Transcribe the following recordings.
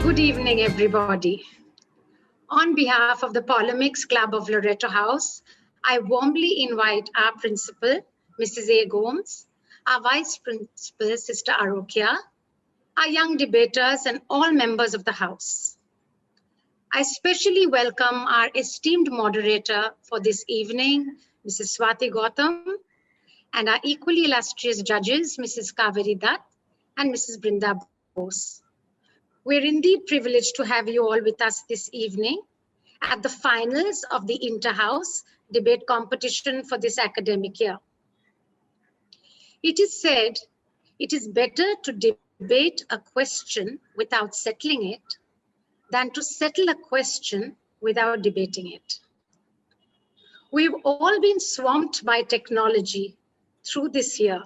Good evening, everybody. On behalf of the POLEMICS Club of Loreto House, I warmly invite our principal, Mrs. A. Gomes, our vice principal, Sister Arokia, our young debaters, and all members of the house. I especially welcome our esteemed moderator for this evening, Mrs. Swati Gautam, and our equally illustrious judges, Mrs. Kaveri Dutt and Mrs. Brinda Bose. We're indeed privileged to have you all with us this evening at the finals of the Inter-House debate competition for this academic year. It is said it is better to debate a question without settling it than to settle a question without debating it. We've all been swamped by technology through this year,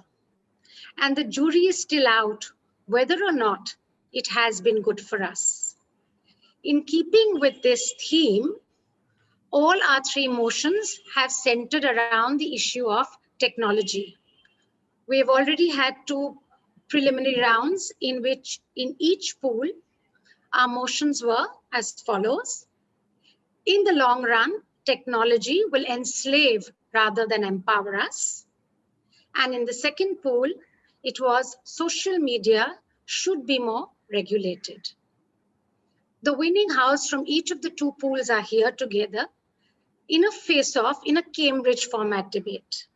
and the jury is still out whether or not it has been good for us. In keeping with this theme, all our three motions have centered around the issue of technology. We have already had two preliminary rounds in which in each pool, our motions were as follows. In the long run, technology will enslave rather than empower us. And in the second pool, it was social media should be more regulated. The winning house from each of the two pools are here together in a face-off in a Cambridge format debate.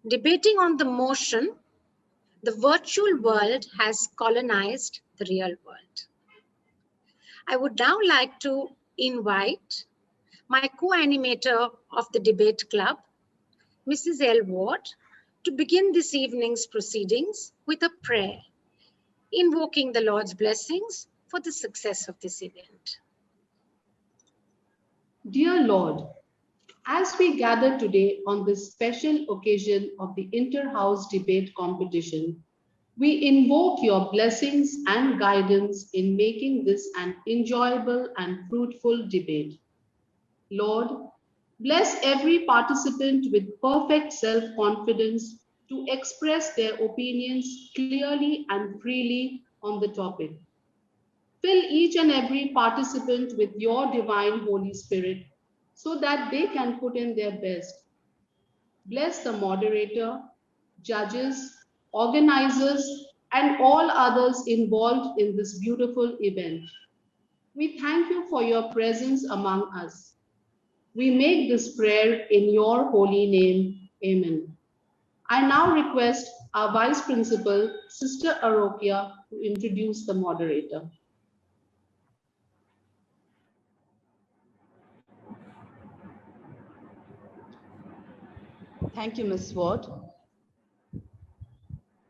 Debating on the motion, the virtual world has colonized the real world. I would now like to invite my co-animator of the debate club, Mrs. L. Ward, to begin this evening's proceedings with a prayer, invoking the Lord's blessings for the success of this event. Dear Lord, as we gather today on this special occasion of the Inter-House debate competition, we invoke your blessings and guidance in making this an enjoyable and fruitful debate. Lord, bless every participant with perfect self-confidence to express their opinions clearly and freely on the topic. Fill each and every participant with your divine Holy Spirit so that they can put in their best. Bless the moderator, judges, organizers, and all others involved in this beautiful event. We thank you for your presence among us. We make this prayer in your holy name. Amen. I now request our Vice Principal, Sister Arokia, to introduce the moderator. Thank you, Ms. Ward.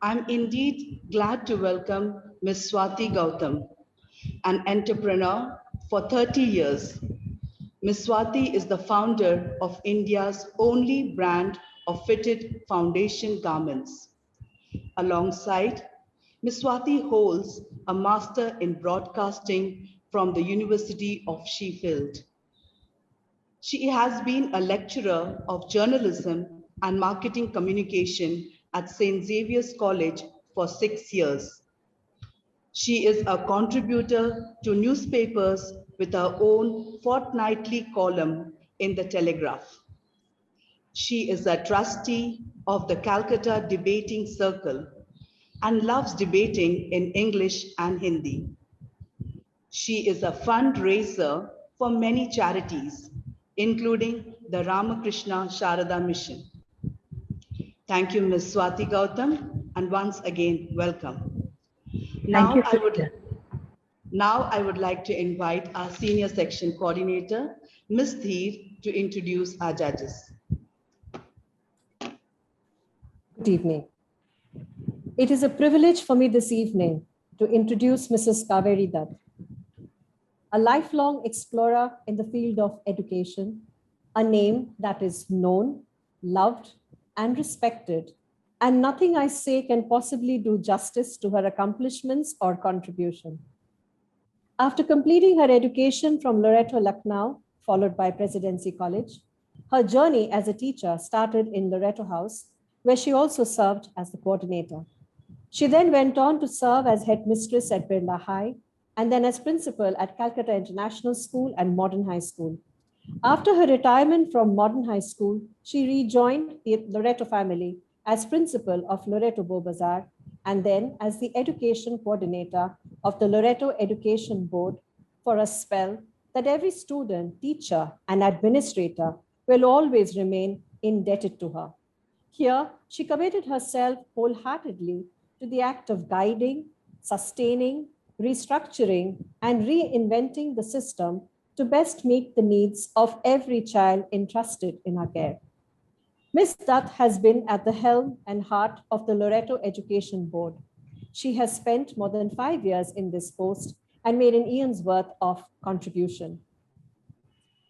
I'm indeed glad to welcome Ms. Swati Gautam, an entrepreneur for 30 years. Ms. Swati is the founder of India's only brand of fitted foundation garments. Alongside, Ms. Swati holds a master in broadcasting from the University of Sheffield. She has been a lecturer of journalism and marketing communication at St. Xavier's College for 6 years. She is a contributor to newspapers with her own fortnightly column in the Telegraph. She is a trustee of the Calcutta Debating Circle and loves debating in English and Hindi. She is a fundraiser for many charities, including the Ramakrishna Sharada Mission. Thank you, Ms. Swati Gautam, and once again, welcome. Thank Now you, I Frida. would like to invite our senior section coordinator, Ms. Dheer, to introduce our judges. Good evening. It is a privilege for me this evening to introduce Mrs. Kaveri Dutt, a lifelong explorer in the field of education, a name that is known, loved, and respected, and nothing I say can possibly do justice to her accomplishments or contribution. After completing her education from Loreto, Lucknow, followed by Presidency College, her journey as a teacher started in Loreto House, where she also served as the coordinator. She then went on to serve as headmistress at Birla High and then as principal at Calcutta International School and Modern High School. After her retirement from Modern High School, she rejoined the Loreto family as principal of Loreto Beaubazar and then as the education coordinator of the Loreto Education Board for a spell that every student, teacher, and administrator will always remain indebted to her. Here, she committed herself wholeheartedly to the act of guiding, sustaining, restructuring, and reinventing the system to best meet the needs of every child entrusted in her care. Ms. Dutt has been at the helm and heart of the Loreto Education Board. She has spent more than 5 years in this post and made an eon's worth of contribution.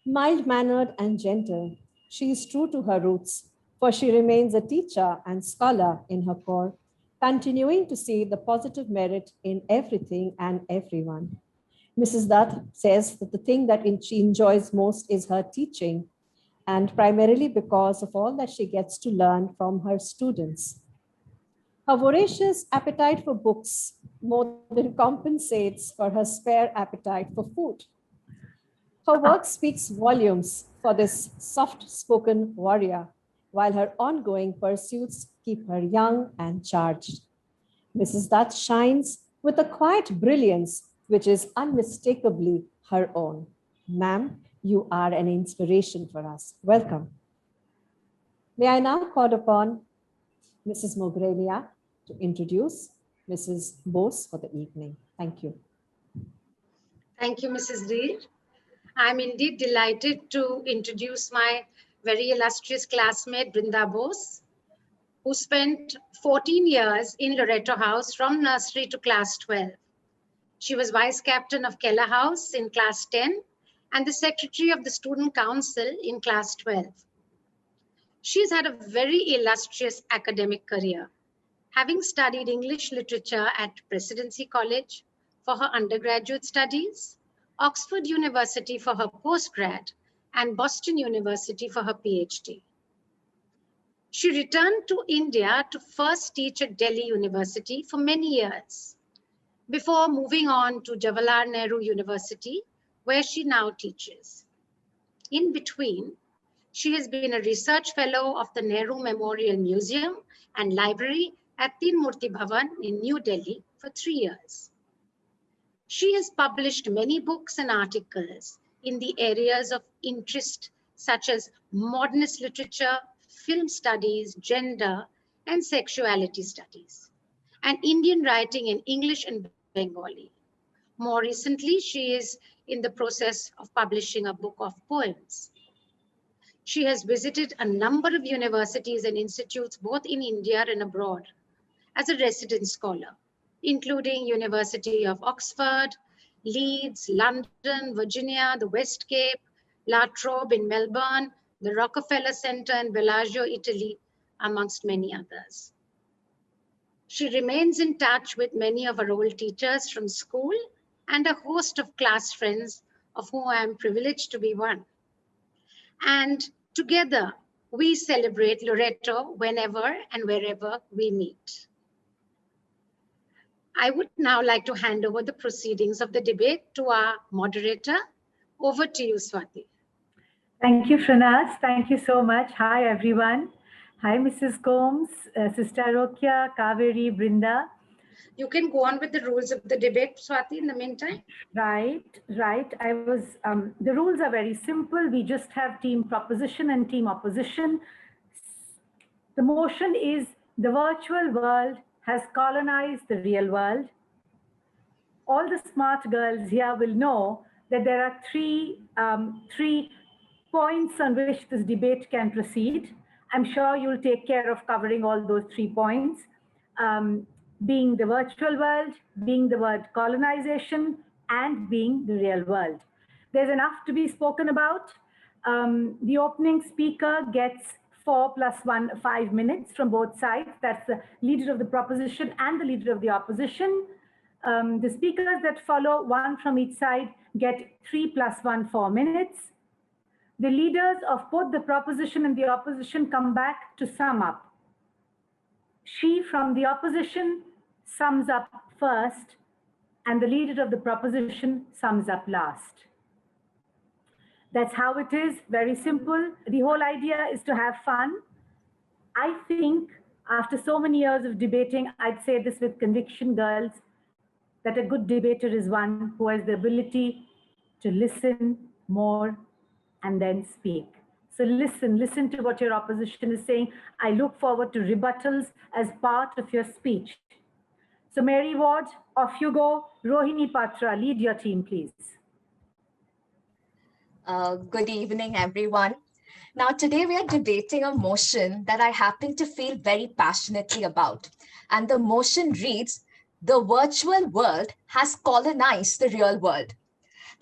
Mild-mannered and gentle, she is true to her roots, for she remains a teacher and scholar in her core, continuing to see the positive merit in everything and everyone. Mrs. Dutt says that the thing that she enjoys most is her teaching, and primarily because of all that she gets to learn from her students. Her voracious appetite for books more than compensates for her spare appetite for food. Her work speaks volumes for this soft-spoken warrior, while her ongoing pursuits keep her young and charged. Mrs. Dutt shines with a quiet brilliance which is unmistakably her own. Ma'am, you are an inspiration for us. Welcome. May I now call upon Mrs. Mogrelia to introduce Mrs. Bose for the evening. Thank you. Thank you, Mrs. Dheer. I'm indeed delighted to introduce my very illustrious classmate, Brinda Bose, who spent 14 years in Loreto House from nursery to class 12. She was vice captain of Keller House in class 10 and the secretary of the student council in class 12. She's had a very illustrious academic career, having studied English literature at Presidency College for her undergraduate studies, Oxford University for her postgrad, and Boston University for her PhD. She returned to India to first teach at Delhi University for many years, before moving on to Jawaharlal Nehru University, where she now teaches. In between, she has been a research fellow of the Nehru Memorial Museum and Library at Teen Murti Bhavan in New Delhi for 3 years. She has published many books and articles in the areas of interest such as modernist literature, film studies, gender, and sexuality studies, and Indian writing in English and Bengali. More recently, she is in the process of publishing a book of poems. She has visited a number of universities and institutes both in India and abroad as a resident scholar, including University of Oxford, Leeds, London, Virginia, the West Cape, La Trobe in Melbourne, the Rockefeller Center in Bellagio, Italy, amongst many others. She remains in touch with many of her old teachers from school and a host of class friends, of whom I am privileged to be one. And together, we celebrate Loreto whenever and wherever we meet. I would now like to hand over the proceedings of the debate to our moderator. Over to you, Swati. Thank you, Shrinaz. Thank you so much. Hi, everyone. Hi, Mrs. Combs, Sister Rokia, Kaveri, Brinda. You can go on with the rules of the debate, Swati, in the meantime. Right. The rules are very simple. We just have team proposition and team opposition. The motion is the virtual world has colonized the real world. All the smart girls here will know that there are three points on which this debate can proceed. I'm sure you'll take care of covering all those 3 points, being the virtual world, being the word colonization, and being the real world. There's enough to be spoken about. The opening speaker gets 4 + 1, 5 minutes from both sides. That's the leader of the proposition and the leader of the opposition. The speakers that follow, 1 from each side, get 3 + 1, 4 minutes. The leaders of both the proposition and the opposition come back to sum up. She from the opposition sums up first, and the leader of the proposition sums up last. That's how it is, very simple. The whole idea is to have fun. I think after so many years of debating, I'd say this with conviction, girls, that a good debater is one who has the ability to listen more and then speak. So listen to what your opposition is saying. I look forward to rebuttals as part of your speech. So Mary Ward, off you go. Rohini Patra, lead your team, please. Good evening, everyone. Now, today we are debating a motion that I happen to feel very passionately about. And the motion reads, the virtual world has colonized the real world.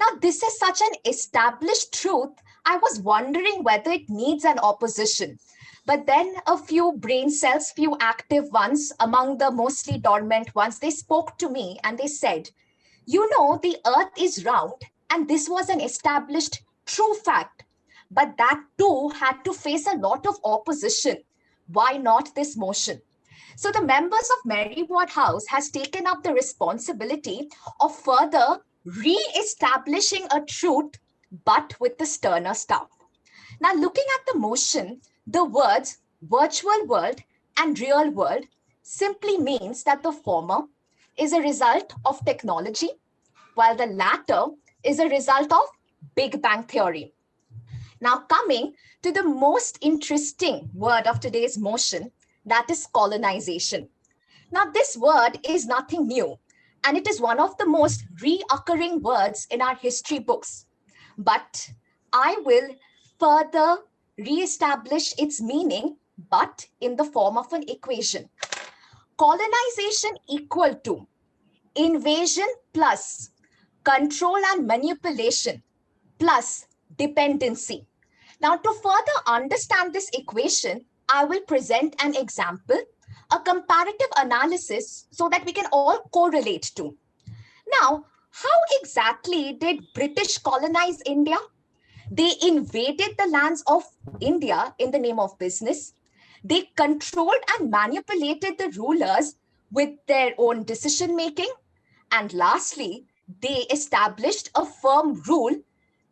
Now, this is such an established truth. I was wondering whether it needs an opposition. But then a few brain cells, few active ones among the mostly dormant ones, they spoke to me and they said, you know, the earth is round and this was an established true fact. But that too had to face a lot of opposition. Why not this motion? So the members of Mary Ward House has taken up the responsibility of further re-establishing a truth, but with the sterner stuff. Now, looking at the motion, the words virtual world and real world simply means that the former is a result of technology, while the latter is a result of Big Bang Theory. Now, coming to the most interesting word of today's motion, that is colonization. Now, this word is nothing new, and it is one of the most reoccurring words in our history books. But I will further re-establish its meaning, but in the form of an equation. Colonization equal to invasion plus control and manipulation plus dependency. Now, to further understand this equation, I will present an example, a comparative analysis, so that we can all correlate to. Now, how exactly did British colonize India? They invaded the lands of India in the name of business. They controlled and manipulated the rulers with their own decision making. And lastly, they established a firm rule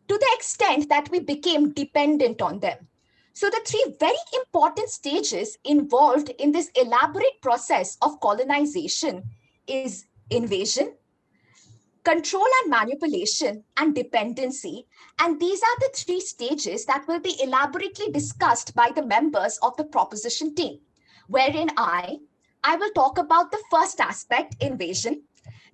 to the extent that we became dependent on them. So the 3 very important stages involved in this elaborate process of colonization is invasion, control and manipulation, and dependency. And these are the 3 stages that will be elaborately discussed by the members of the proposition team, wherein I will talk about the first aspect, invasion.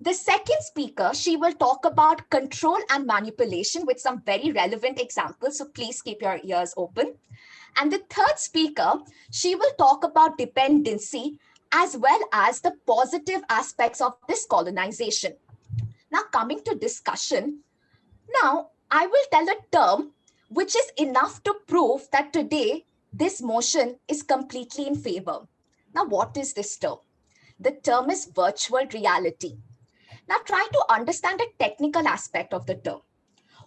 The second speaker, she will talk about control and manipulation with some very relevant examples. So please keep your ears open. And the third speaker, she will talk about dependency as well as the positive aspects of this colonization. Now, coming to discussion, now I will tell a term which is enough to prove that today this motion is completely in favor. Now, what is this term? The term is virtual reality. Now, try to understand a technical aspect of the term.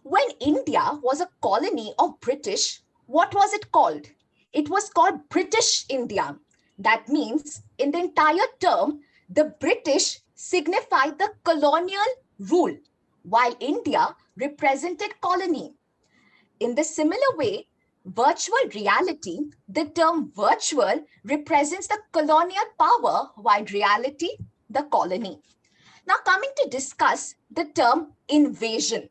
When India was a colony of British, what was it called? It was called British India. That means in the entire term, the British signified the colonial rule, while India represented colony. In the similar way, virtual reality, the term virtual represents the colonial power, while reality the colony. Now coming to discuss the term invasion.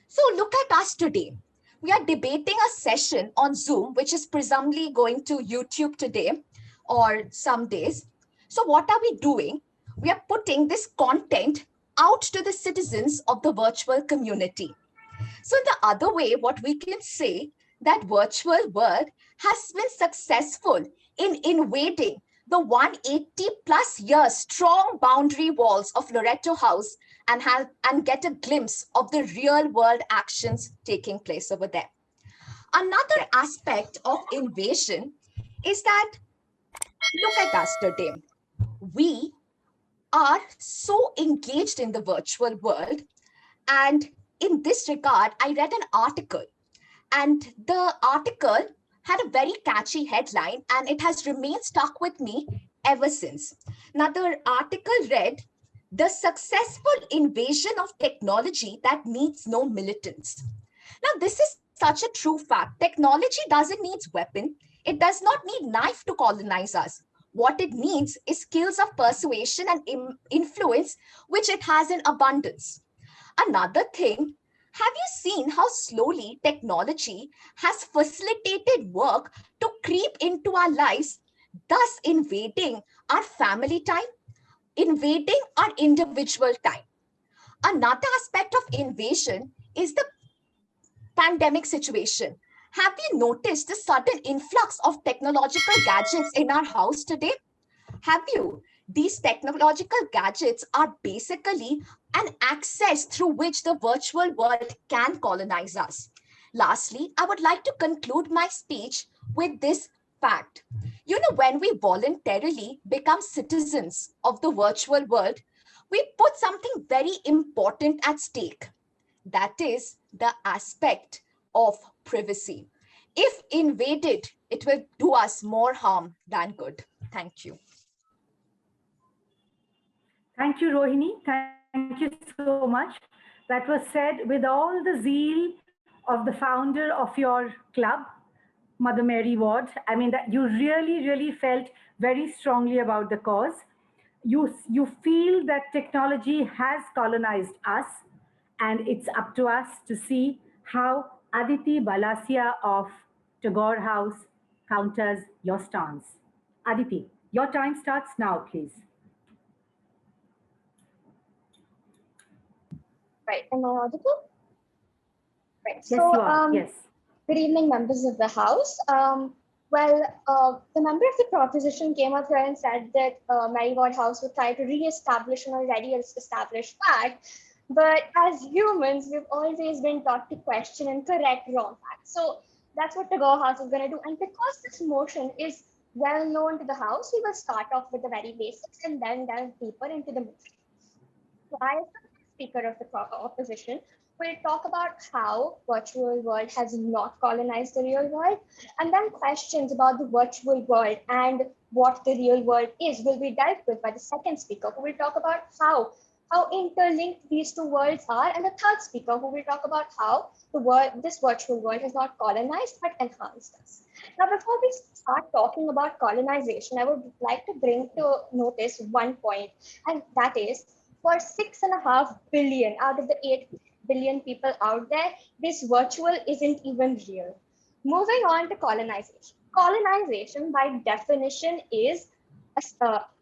So look at us today. We are debating a session on Zoom, which is presumably going to YouTube today or some days. So what are we doing? We are putting this content out to the citizens of the virtual community. So in the other way, what we can say that virtual world has been successful in invading the 180 plus years strong boundary walls of Loreto House and get a glimpse of the real world actions taking place over there. Another aspect of invasion is that look at us today. We are so engaged in the virtual world. And in this regard, I read an article, and the article had a very catchy headline, and it has remained stuck with me ever since. Now, the article read, "The successful invasion of technology that needs no militants." Now, this is such a true fact. Technology doesn't need weapon. It does not need knife to colonize us. What it needs is skills of persuasion and influence, which it has in abundance. Another thing, have you seen how slowly technology has facilitated work to creep into our lives, thus invading our family time, invading our individual time? Another aspect of invasion is the pandemic situation. Have you noticed the sudden influx of technological gadgets in our house today? Have you? These technological gadgets are basically an access through which the virtual world can colonize us. Lastly, I would like to conclude my speech with this fact. You know, when we voluntarily become citizens of the virtual world, we put something very important at stake. That is the aspect of privacy. If invaded, it will do us more harm than good. Thank you. Thank you, Rohini. Thank you so much. That was said with all the zeal of the founder of your club, Mother Mary Ward. I mean, that you really, really felt very strongly about the cause. You feel that technology has colonized us, and it's up to us to see how Aditi Balasia of Tagore House counters your stance. Aditi, your time starts now, please. Right, am I audible? Right, Yes, you are. Yes. Good evening, members of the House. The member of the proposition came up here and said that Mary Ward House would try to re-establish an already established fact. But as humans, we've always been taught to question and correct wrong facts. So that's what the Tagore House is going to do. And because this motion is well known to the House, we will start off with the very basics and then delve deeper into the motion. So I, as the Speaker of the opposition, will talk about how virtual world has not colonized the real world, and then questions about the virtual world and what the real world is will be dealt with by the second speaker, who will talk about how interlinked these two worlds are, and the third speaker, who will talk about how this virtual world has not colonized but enhanced us. Now, before we start talking about colonization, I would like to bring to notice one point, and that is, for 6.5 billion out of the 8 billion people out there, this virtual isn't even real. Moving on to colonization. Colonization, by definition, is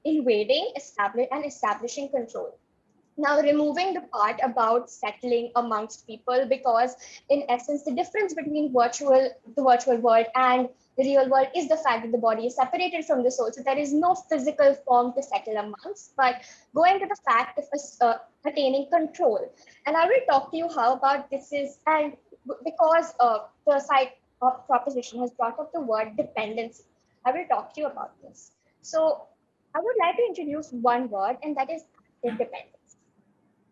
invading, establishing control. Now, removing the part about settling amongst people, because in essence, the difference between the virtual world and the real world is the fact that the body is separated from the soul. So there is no physical form to settle amongst, but going to the fact of attaining control. And I will talk to you how about this is, and because the side of proposition has brought up the word dependency, I will talk to you about this. So I would like to introduce one word, and that is active dependence.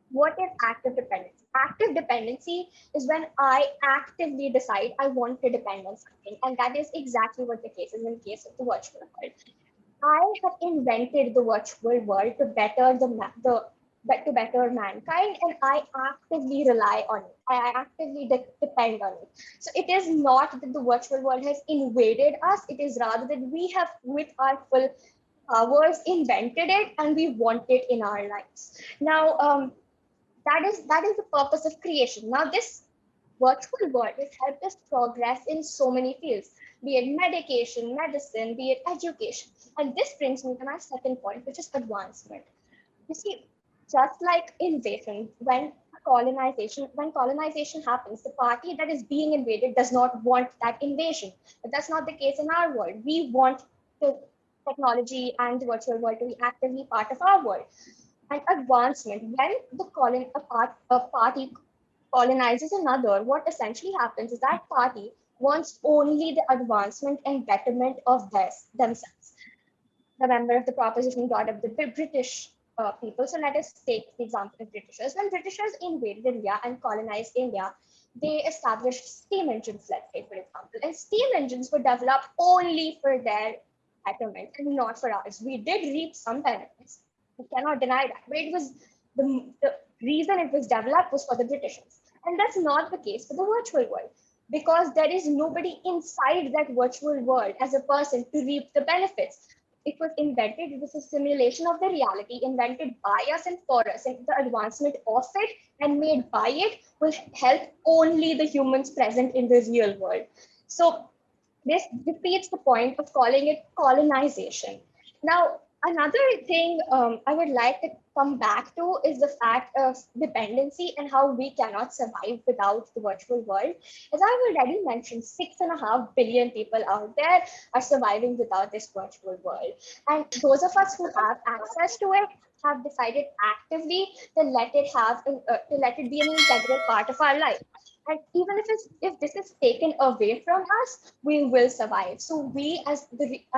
What is active dependency? Active dependency is when I actively decide I want to depend on something. And that is exactly what the case is in the case of the virtual world. I have invented the virtual world to better to better mankind, and I actively rely on it. I actively depend on it. So it is not that the virtual world has invaded us. It is rather that we have, with our full powers invented it and we want it in our lives. Now, that is the purpose of creation. Now, this virtual world has helped us progress in so many fields, be it medication, medicine, be it education. And this brings me to my second point, which is advancement. You see, just like invasion, when colonization happens, the party that is being invaded does not want that invasion. But that's not the case in our world. We want the technology and the virtual world to be actively part of our world. And advancement, when a party colonizes another, what essentially happens is that party wants only the advancement and betterment of themselves. The member of the proposition brought up the British people. So let us take the example of Britishers. When Britishers invaded India and colonized India, they established steam engines, let's say, for example. And steam engines were developed only for their betterment and not for ours. We did reap some benefits. We cannot deny that. But it was the reason it was developed was for the Britishers. And that's not the case for the virtual world, because there is nobody inside that virtual world as a person to reap the benefits. It was invented, it was a simulation of the reality invented by us and for us. And the advancement of it and made by it will help only the humans present in the real world. So this defeats the point of calling it colonization. Now, another thing I would like to come back to is the fact of dependency and how we cannot survive without the virtual world. As I've already mentioned, 6.5 billion people out there are surviving without this virtual world. And those of us who have access to it have decided actively to let it be an integral part of our life. And even if this is taken away from us, we will survive. So we, as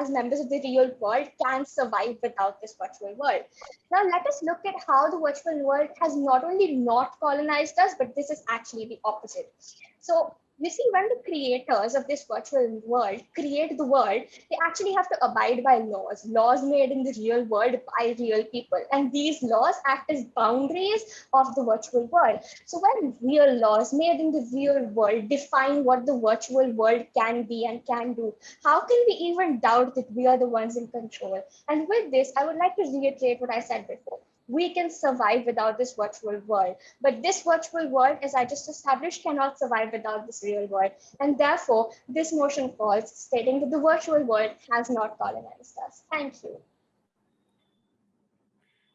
members of the real world, can survive without this virtual world. Now let us look at how the virtual world has not only not colonized us, but this is actually the opposite. So you see, when the creators of this virtual world create the world, they actually have to abide by laws made in the real world by real people. And these laws act as boundaries of the virtual world. So when real laws made in the real world define what the virtual world can be and can do, how can we even doubt that we are the ones in control? And with this, I would like to reiterate what I said before. We can survive without this virtual world. But this virtual world, as I just established, cannot survive without this real world. And therefore, this motion falls, stating that the virtual world has not colonized us. Thank you.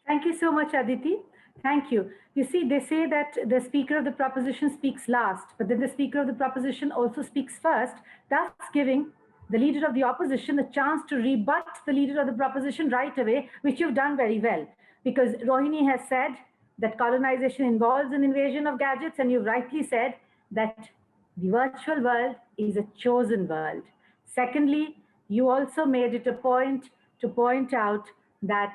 Thank you so much, Aditi. Thank you. You see, they say that the speaker of the proposition speaks last, but then the speaker of the proposition also speaks first, thus giving the leader of the opposition a chance to rebut the leader of the proposition right away, which you've done very well. Because Rohini has said that colonization involves an invasion of gadgets, and you rightly said that the virtual world is a chosen world. Secondly, you also made it a point to point out that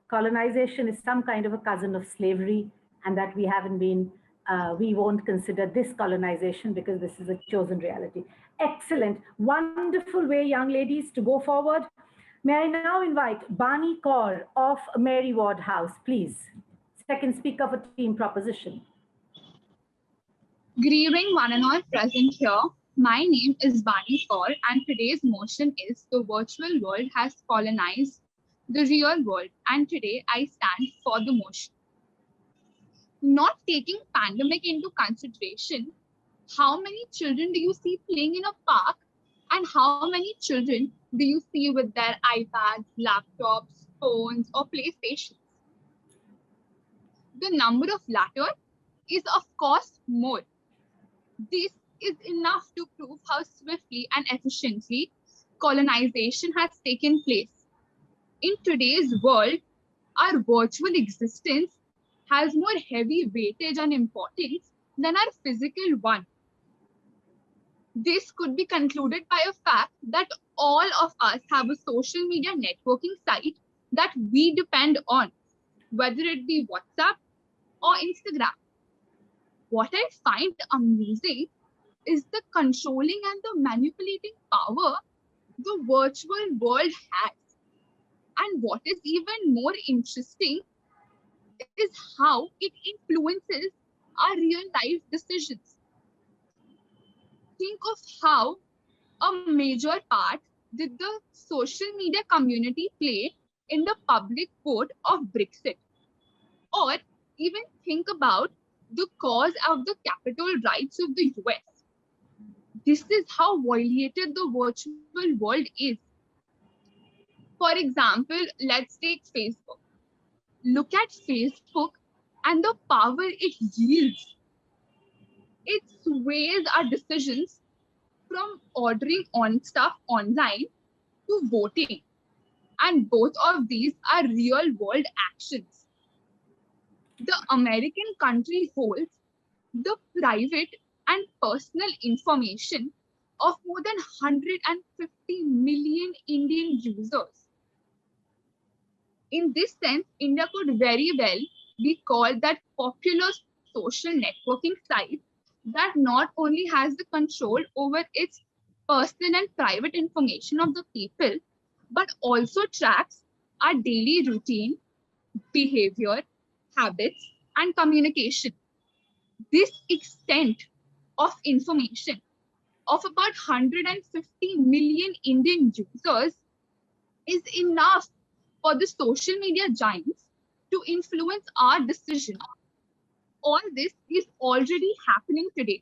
colonization is some kind of a cousin of slavery, and that we won't consider this colonization because this is a chosen reality. Excellent, wonderful way, young ladies, to go forward. May I now invite Bani Kaur of Mary Ward House, please. Second speaker for team proposition. Good evening, one and all present here. My name is Bani Kaur, and today's motion is the virtual world has colonized the real world, and today I stand for the motion. Not taking pandemic into consideration, how many children do you see playing in a park, and how many children do you see with their iPads, laptops, phones, or PlayStations? The number of latter is of course more. This is enough to prove how swiftly and efficiently colonization has taken place. In today's world, our virtual existence has more heavy weightage and importance than our physical one. This could be concluded by a fact that all of us have a social media networking site that we depend on, whether it be WhatsApp or Instagram. What I find amusing is the controlling and the manipulating power the virtual world has. And what is even more interesting is how it influences our real life decisions. Think of how a major part did the social media community play in the public vote of Brexit. Or even think about the cause of the capital rights of the US. This is how violated the virtual world is. For example, let's take Facebook. Look at Facebook and the power it yields. It sways our decisions from ordering on stuff online to voting. And both of these are real world actions. The American country holds the private and personal information of more than 150 million Indian users. In this sense, India could very well be called that popular social networking site that not only has the control over its personal and private information of the people, but also tracks our daily routine, behavior, habits, and communication. This extent of information of about 150 million Indian users is enough for the social media giants to influence our decision. All this is already happening today.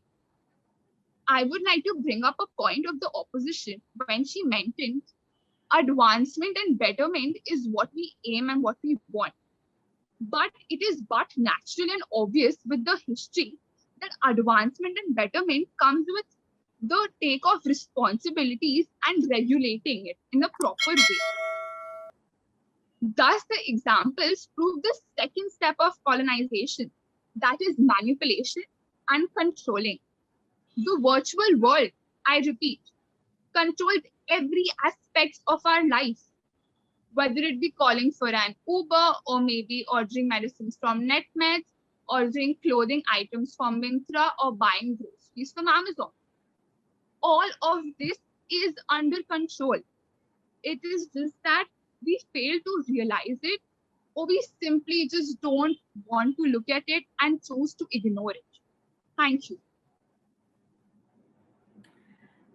I would like to bring up a point of the opposition when she mentioned advancement and betterment is what we aim and what we want. But it is but natural and obvious with the history that advancement and betterment comes with the take of responsibilities and regulating it in a proper way. Thus, the examples prove the second step of colonization, that is manipulation and controlling. The virtual world, I repeat, controls every aspect of our life, whether it be calling for an Uber or maybe ordering medicines from NetMeds, ordering clothing items from Myntra, or buying groceries from Amazon. All of this is under control. It is just that we fail to realize it, or we simply just don't want to look at it and choose to ignore it. Thank you.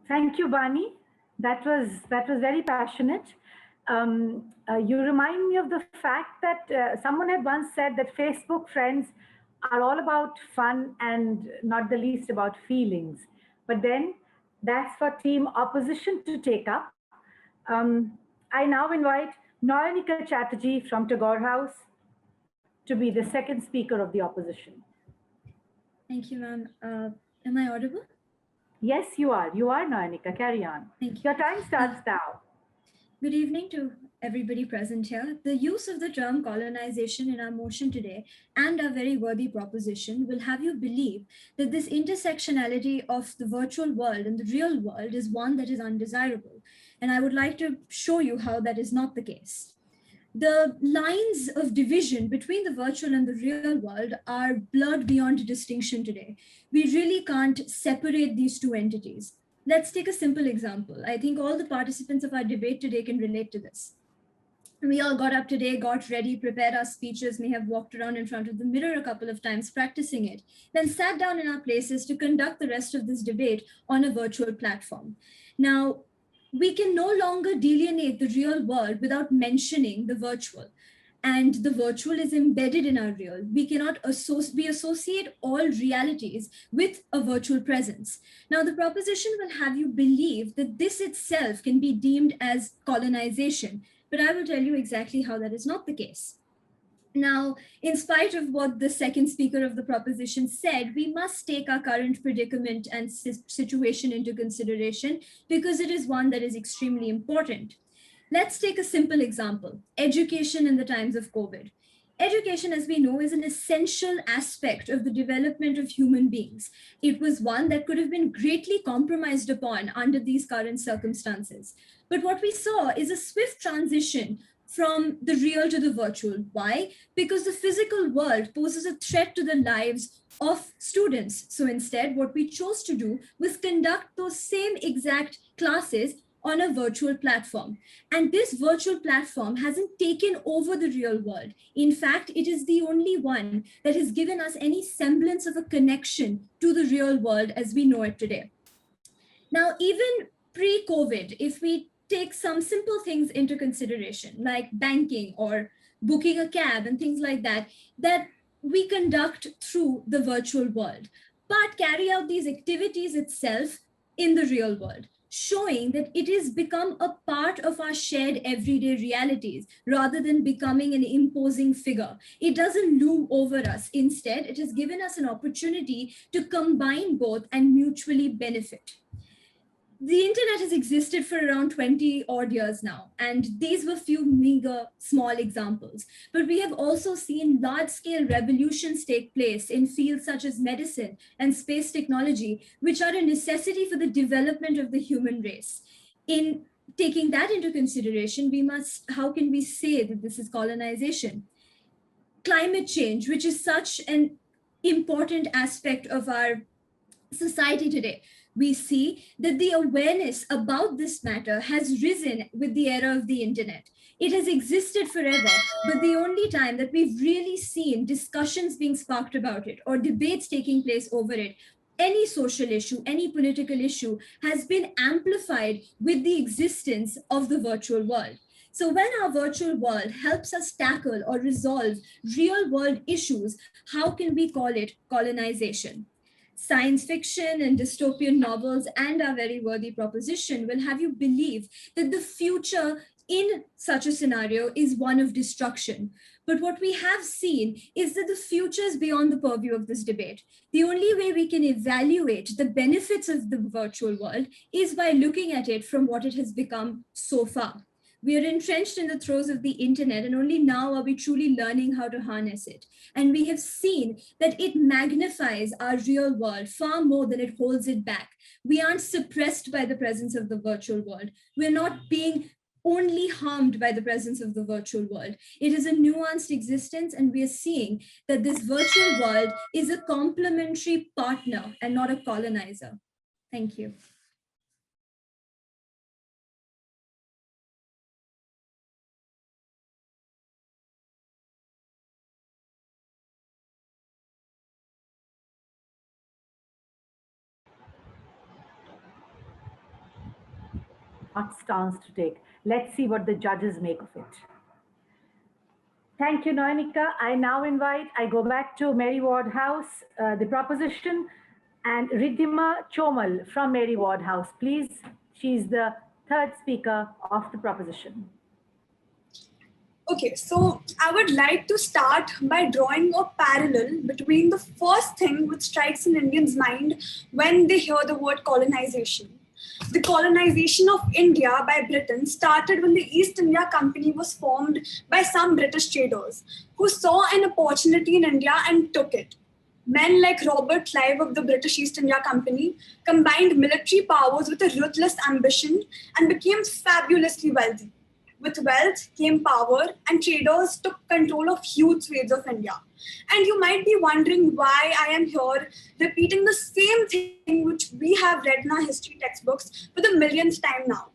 Thank you, Bani. That was very passionate. You remind me of the fact that someone had once said that Facebook friends are all about fun and not the least about feelings. But then that's for team opposition to take up. I now invite Nayanika Chatterjee from Tagore House to be the second speaker of the opposition. Thank you, ma'am. Am I audible? Yes, you are. You are, Nayanika. Carry on. Thank you. Your time starts now. Good evening to everybody present here. The use of the term colonization in our motion today and our very worthy proposition will have you believe that this intersectionality of the virtual world and the real world is one that is undesirable. And I would like to show you how that is not the case. The lines of division between the virtual and the real world are blurred beyond distinction today. We really can't separate these two entities. Let's take a simple example. I think all the participants of our debate today can relate to this. We all got up today, got ready, prepared our speeches, may have walked around in front of the mirror a couple of times practicing it, then sat down in our places to conduct the rest of this debate on a virtual platform. Now, we can no longer delineate the real world without mentioning the virtual. And the virtual is embedded in our real. We cannot associate all realities with a virtual presence. Now, the proposition will have you believe that this itself can be deemed as colonization, but I will tell you exactly how that is not the case. Now, in spite of what the second speaker of the proposition said, we must take our current predicament and situation into consideration because it is one that is extremely important. Let's take a simple example, education in the times of COVID. Education, as we know, is an essential aspect of the development of human beings. It was one that could have been greatly compromised upon under these current circumstances. But what we saw is a swift transition from the real to the virtual. Why? Because the physical world poses a threat to the lives of students. So instead, what we chose to do was conduct those same exact classes on a virtual platform. And this virtual platform hasn't taken over the real world. In fact, it is the only one that has given us any semblance of a connection to the real world as we know it today. Now, even pre-COVID, if we take some simple things into consideration, like banking or booking a cab and things like that, that we conduct through the virtual world, but carry out these activities itself in the real world, showing that it has become a part of our shared everyday realities rather than becoming an imposing figure. It doesn't loom over us. Instead, it has given us an opportunity to combine both and mutually benefit. The internet has existed for around 20 odd years now, and these were few meager small examples. But we have also seen large-scale revolutions take place in fields such as medicine and space technology, which are a necessity for the development of the human race. In taking that into consideration, how can we say that this is colonization? Climate change, which is such an important aspect of our society today, we see that the awareness about this matter has risen with the era of the internet. It has existed forever, but the only time that we've really seen discussions being sparked about it or debates taking place over it, any social issue, any political issue, has been amplified with the existence of the virtual world. So when our virtual world helps us tackle or resolve real world issues, how can we call it colonization? Science fiction and dystopian novels and our very worthy proposition will have you believe that the future in such a scenario is one of destruction. But what we have seen is that the future is beyond the purview of this debate. The only way we can evaluate the benefits of the virtual world is by looking at it from what it has become so far. We are entrenched in the throes of the internet, and only now are we truly learning how to harness it. And we have seen that it magnifies our real world far more than it holds it back. We aren't suppressed by the presence of the virtual world. We're not being only harmed by the presence of the virtual world. It is a nuanced existence, and we are seeing that this virtual world is a complementary partner and not a colonizer. Thank you. Stance to take. Let's see what the judges make of it. Thank you, Noenika. I go back to Mary Ward House, the proposition, and Riddhima Chomal from Mary Ward House. Please, she's the third speaker of the proposition. Okay, so I would like to start by drawing a parallel between the first thing which strikes an Indian's mind when they hear the word colonization. The colonization of India by Britain started when the East India Company was formed by some British traders who saw an opportunity in India and took it. Men like Robert Clive of the British East India Company combined military powers with a ruthless ambition and became fabulously wealthy. With wealth came power, and traders took control of huge swathes of India. And you might be wondering why I am here repeating the same thing which we have read in our history textbooks for the millionth time now.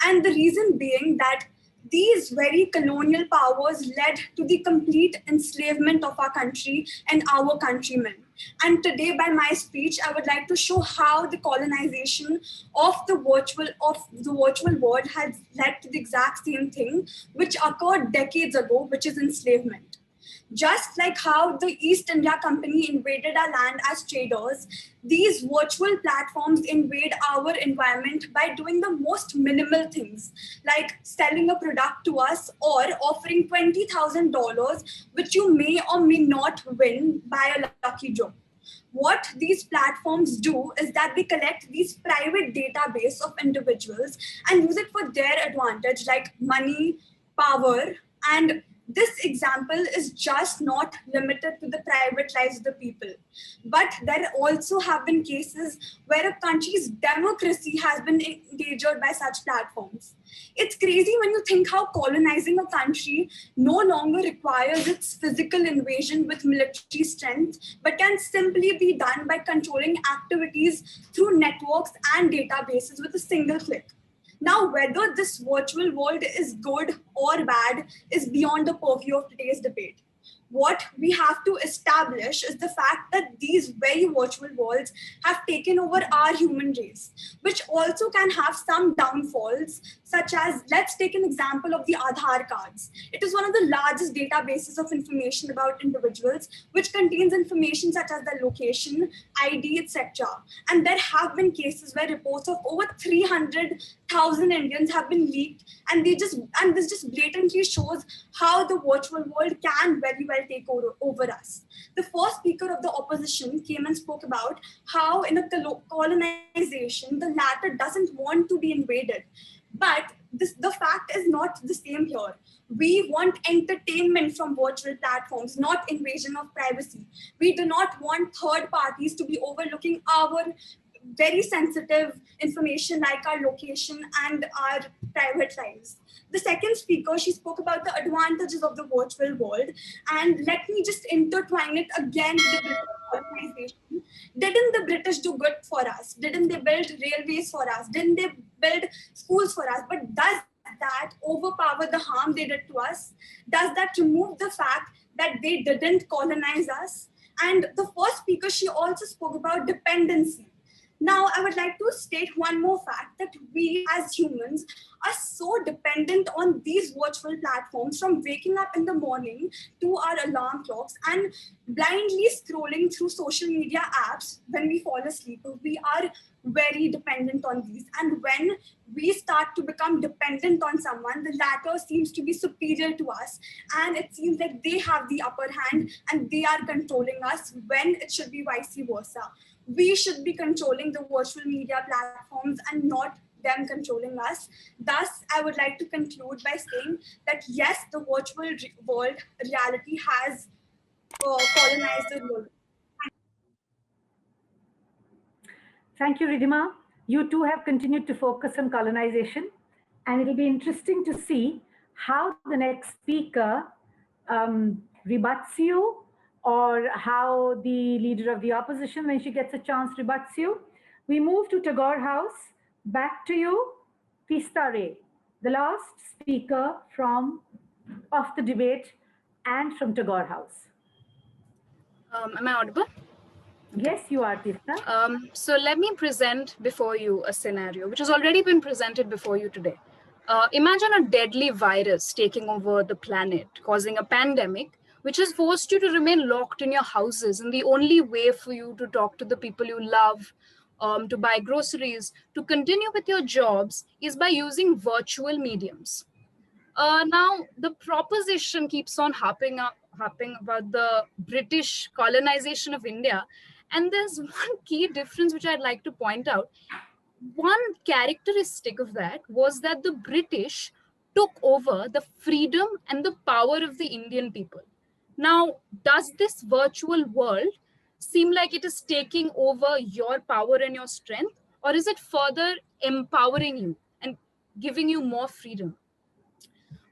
And the reason being that these very colonial powers led to the complete enslavement of our country and our countrymen. And today, by my speech, I would like to show how the colonization of the virtual world has led to the exact same thing which occurred decades ago, which is enslavement. Just like how the East India Company invaded our land as traders, these virtual platforms invade our environment by doing the most minimal things, like selling a product to us or offering $20,000, which you may or may not win by a lucky draw. What these platforms do is that they collect these private database of individuals and use it for their advantage, like money, power, and this example is just not limited to the private lives of the people. But there also have been cases where a country's democracy has been endangered by such platforms. It's crazy when you think how colonizing a country no longer requires its physical invasion with military strength, but can simply be done by controlling activities through networks and databases with a single click. Now, whether this virtual world is good or bad is beyond the purview of today's debate. What we have to establish is the fact that these very virtual worlds have taken over our human race, which also can have some downfalls, such as, let's take an example of the Aadhaar cards. It is one of the largest databases of information about individuals, which contains information such as their location, ID, etc. And there have been cases where reports of over 300,000 Indians have been leaked, and this just blatantly shows how the virtual world can very well take over us. The first speaker of the opposition came and spoke about how in a colonization, the latter doesn't want to be invaded. But the fact is not the same here. We want entertainment from virtual platforms, not invasion of privacy. We do not want third parties to be overlooking our very sensitive information like our location and our private lives. The second speaker, she spoke about the advantages of the virtual world. And let me just intertwine it again with the British colonization. Didn't the British do good for us? Didn't they build railways for us? Didn't they build schools for us? But does that overpower the harm they did to us? Does that remove the fact that they didn't colonize us? And the first speaker, she also spoke about dependency. Now, I would like to state one more fact, that we as humans are so dependent on these virtual platforms, from waking up in the morning to our alarm clocks and blindly scrolling through social media apps when we fall asleep. We are very dependent on these. And when we start to become dependent on someone, the latter seems to be superior to us. And it seems like they have the upper hand and they are controlling us, when it should be vice versa. We should be controlling the virtual media platforms and not them controlling us. Thus, I would like to conclude by saying that yes, the virtual world reality has colonized the world. Thank you, Ridhima. You too have continued to focus on colonization, and it'll be interesting to see how the next speaker rebuts you, or how the leader of the opposition, when she gets a chance, rebuts you. We move to Tagore House. Back to you, Pista Ray, the last speaker of the debate and from Tagore House. Am I audible? Yes, you are, Pista. So let me present before you a scenario which has already been presented before you today. Imagine a deadly virus taking over the planet, causing a pandemic, which has forced you to remain locked in your houses. And the only way for you to talk to the people you love, to buy groceries, to continue with your jobs is by using virtual mediums. Now, the proposition keeps on harping about the British colonization of India. And there's one key difference which I'd like to point out. One characteristic of that was that the British took over the freedom and the power of the Indian people. Now, does this virtual world seem like it is taking over your power and your strength, or is it further empowering you and giving you more freedom?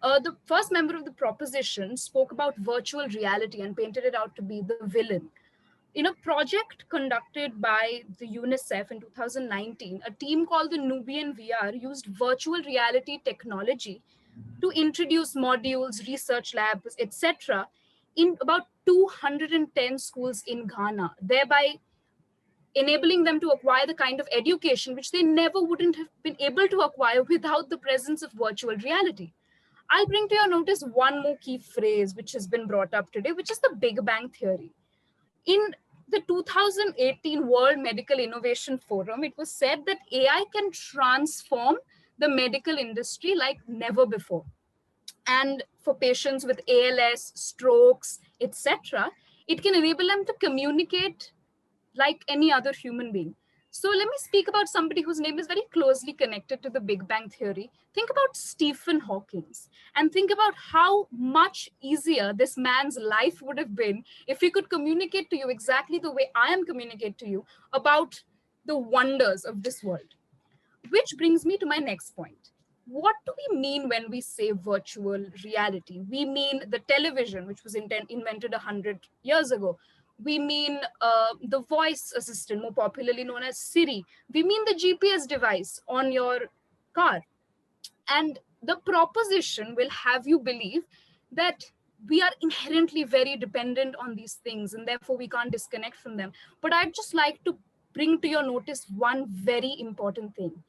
The first member of the proposition spoke about virtual reality and painted it out to be the villain. In a project conducted by the UNICEF in 2019, a team called the Nubian VR used virtual reality technology to introduce modules, research labs, etc., in about 210 schools in Ghana, thereby enabling them to acquire the kind of education which they never wouldn't have been able to acquire without the presence of virtual reality. I'll bring to your notice one more key phrase which has been brought up today, which is the Big Bang Theory. In the 2018 World Medical Innovation Forum, it was said that AI can transform the medical industry like never before. And for patients with ALS, strokes, etc., it can enable them to communicate like any other human being. So let me speak about somebody whose name is very closely connected to the Big Bang Theory. Think about Stephen Hawking, and think about how much easier this man's life would have been if he could communicate to you exactly the way I am communicating to you about the wonders of this world. Which brings me to my next point. What do we mean when we say virtual reality? We mean the television, which was invented 100 years ago. We mean the voice assistant, more popularly known as Siri. We mean the GPS device on your car. And the proposition will have you believe that we are inherently very dependent on these things, and therefore we can't disconnect from them. But I'd just like to bring to your notice one very important thing.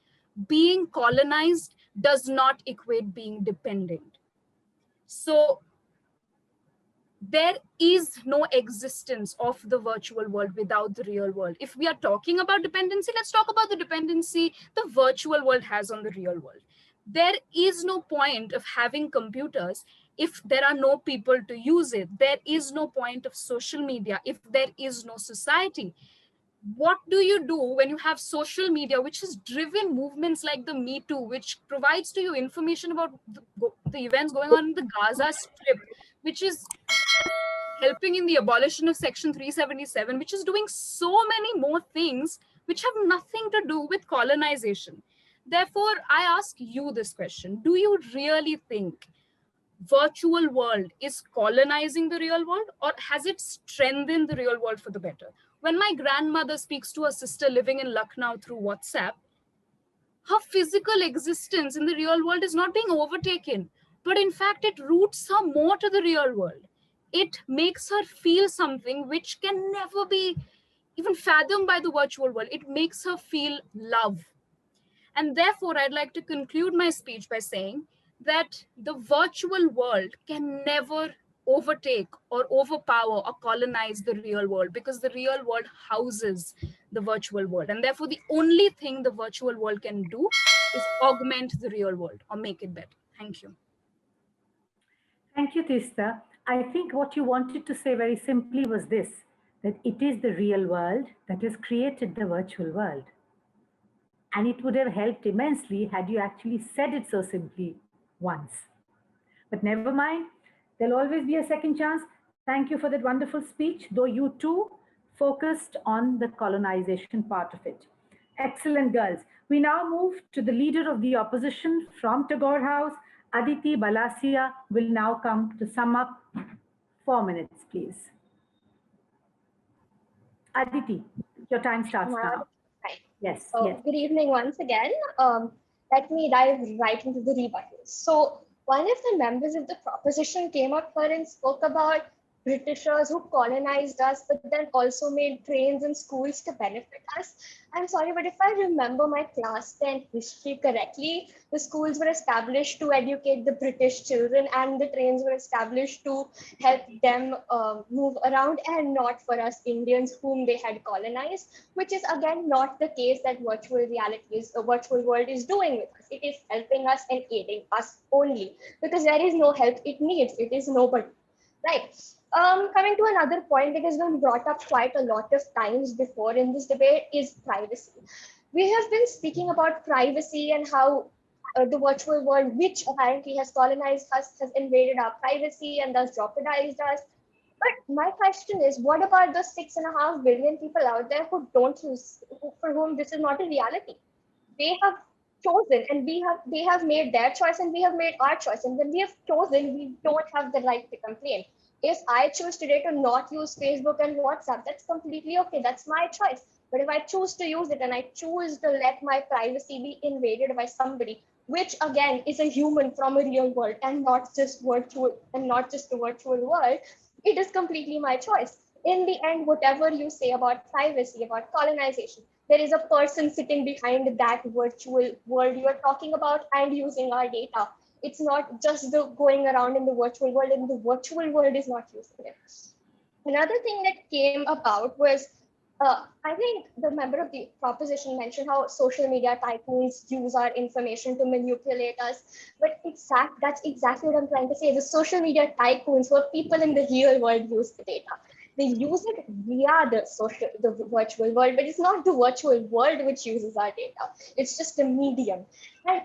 Being colonized does not equate being dependent. So there is no existence of the virtual world without the real world. If we are talking about dependency, let's talk about the dependency the virtual world has on the real world. There is no point of having computers if there are no people to use it. There is no point of social media if there is no society. What do you do when you have social media, which has driven movements like the Me Too, which provides to you information about the events going on in the Gaza Strip, which is helping in the abolition of Section 377, which is doing so many more things which have nothing to do with colonization. Therefore, I ask you this question. Do you really think virtual world is colonizing the real world, or has it strengthened the real world for the better? When my grandmother speaks to her sister living in Lucknow through WhatsApp, her physical existence in the real world is not being overtaken, but in fact, it roots her more to the real world. It makes her feel something which can never be even fathomed by the virtual world. It makes her feel love. And therefore, I'd like to conclude my speech by saying that the virtual world can never overtake or overpower or colonize the real world, because the real world houses the virtual world. And therefore, the only thing the virtual world can do is augment the real world or make it better. Thank you. Thank you, Tista. I think what you wanted to say very simply was this, that it is the real world that has created the virtual world. And it would have helped immensely had you actually said it so simply once. But never mind, there'll always be a second chance. Thank you for that wonderful speech, though you too focused on the colonization part of it. Excellent, girls. We now move to the leader of the opposition from Tagore House. Aditi Balasia will now come to sum up. 4 minutes, please. Aditi, your time starts now. Right. Yes, So, yes. good evening once again. Let me dive right into the rebuttals. So, one of the members of the proposition came up here and spoke about Britishers who colonized us, but then also made trains and schools to benefit us. I'm sorry, but if I remember my class 10 history correctly, the schools were established to educate the British children, and the trains were established to help them move around, and not for us Indians whom they had colonized, which is again not the case that virtual virtual world is doing with us. It is helping us and aiding us only, because there is no help it needs. It is nobody, right? Coming to another point that has been brought up quite a lot of times before in this debate is privacy. We have been speaking about privacy and how the virtual world, which apparently has colonized us, has invaded our privacy and thus jeopardized us. But my question is, what about the 6.5 billion people out there who don't use, for whom this is not a reality? They have chosen, and they have made their choice, and we have made our choice. And when we have chosen, we don't have the right to complain. If I choose today to not use Facebook and WhatsApp, that's completely okay. That's my choice. But if I choose to use it and I choose to let my privacy be invaded by somebody, which again is a human from a real world and not just virtual and not just the virtual world, it is completely my choice. In the end, whatever you say about privacy, about colonization, there is a person sitting behind that virtual world you are talking about and using our data. It's not just the going around in the virtual world, and the virtual world is not using it. Another thing that came about was, I think the member of the proposition mentioned how social media tycoons use our information to manipulate us. But that's exactly what I'm trying to say. The social media tycoons, who are people in the real world, use the data. They use it via the virtual world, but it's not the virtual world which uses our data. It's just a medium. And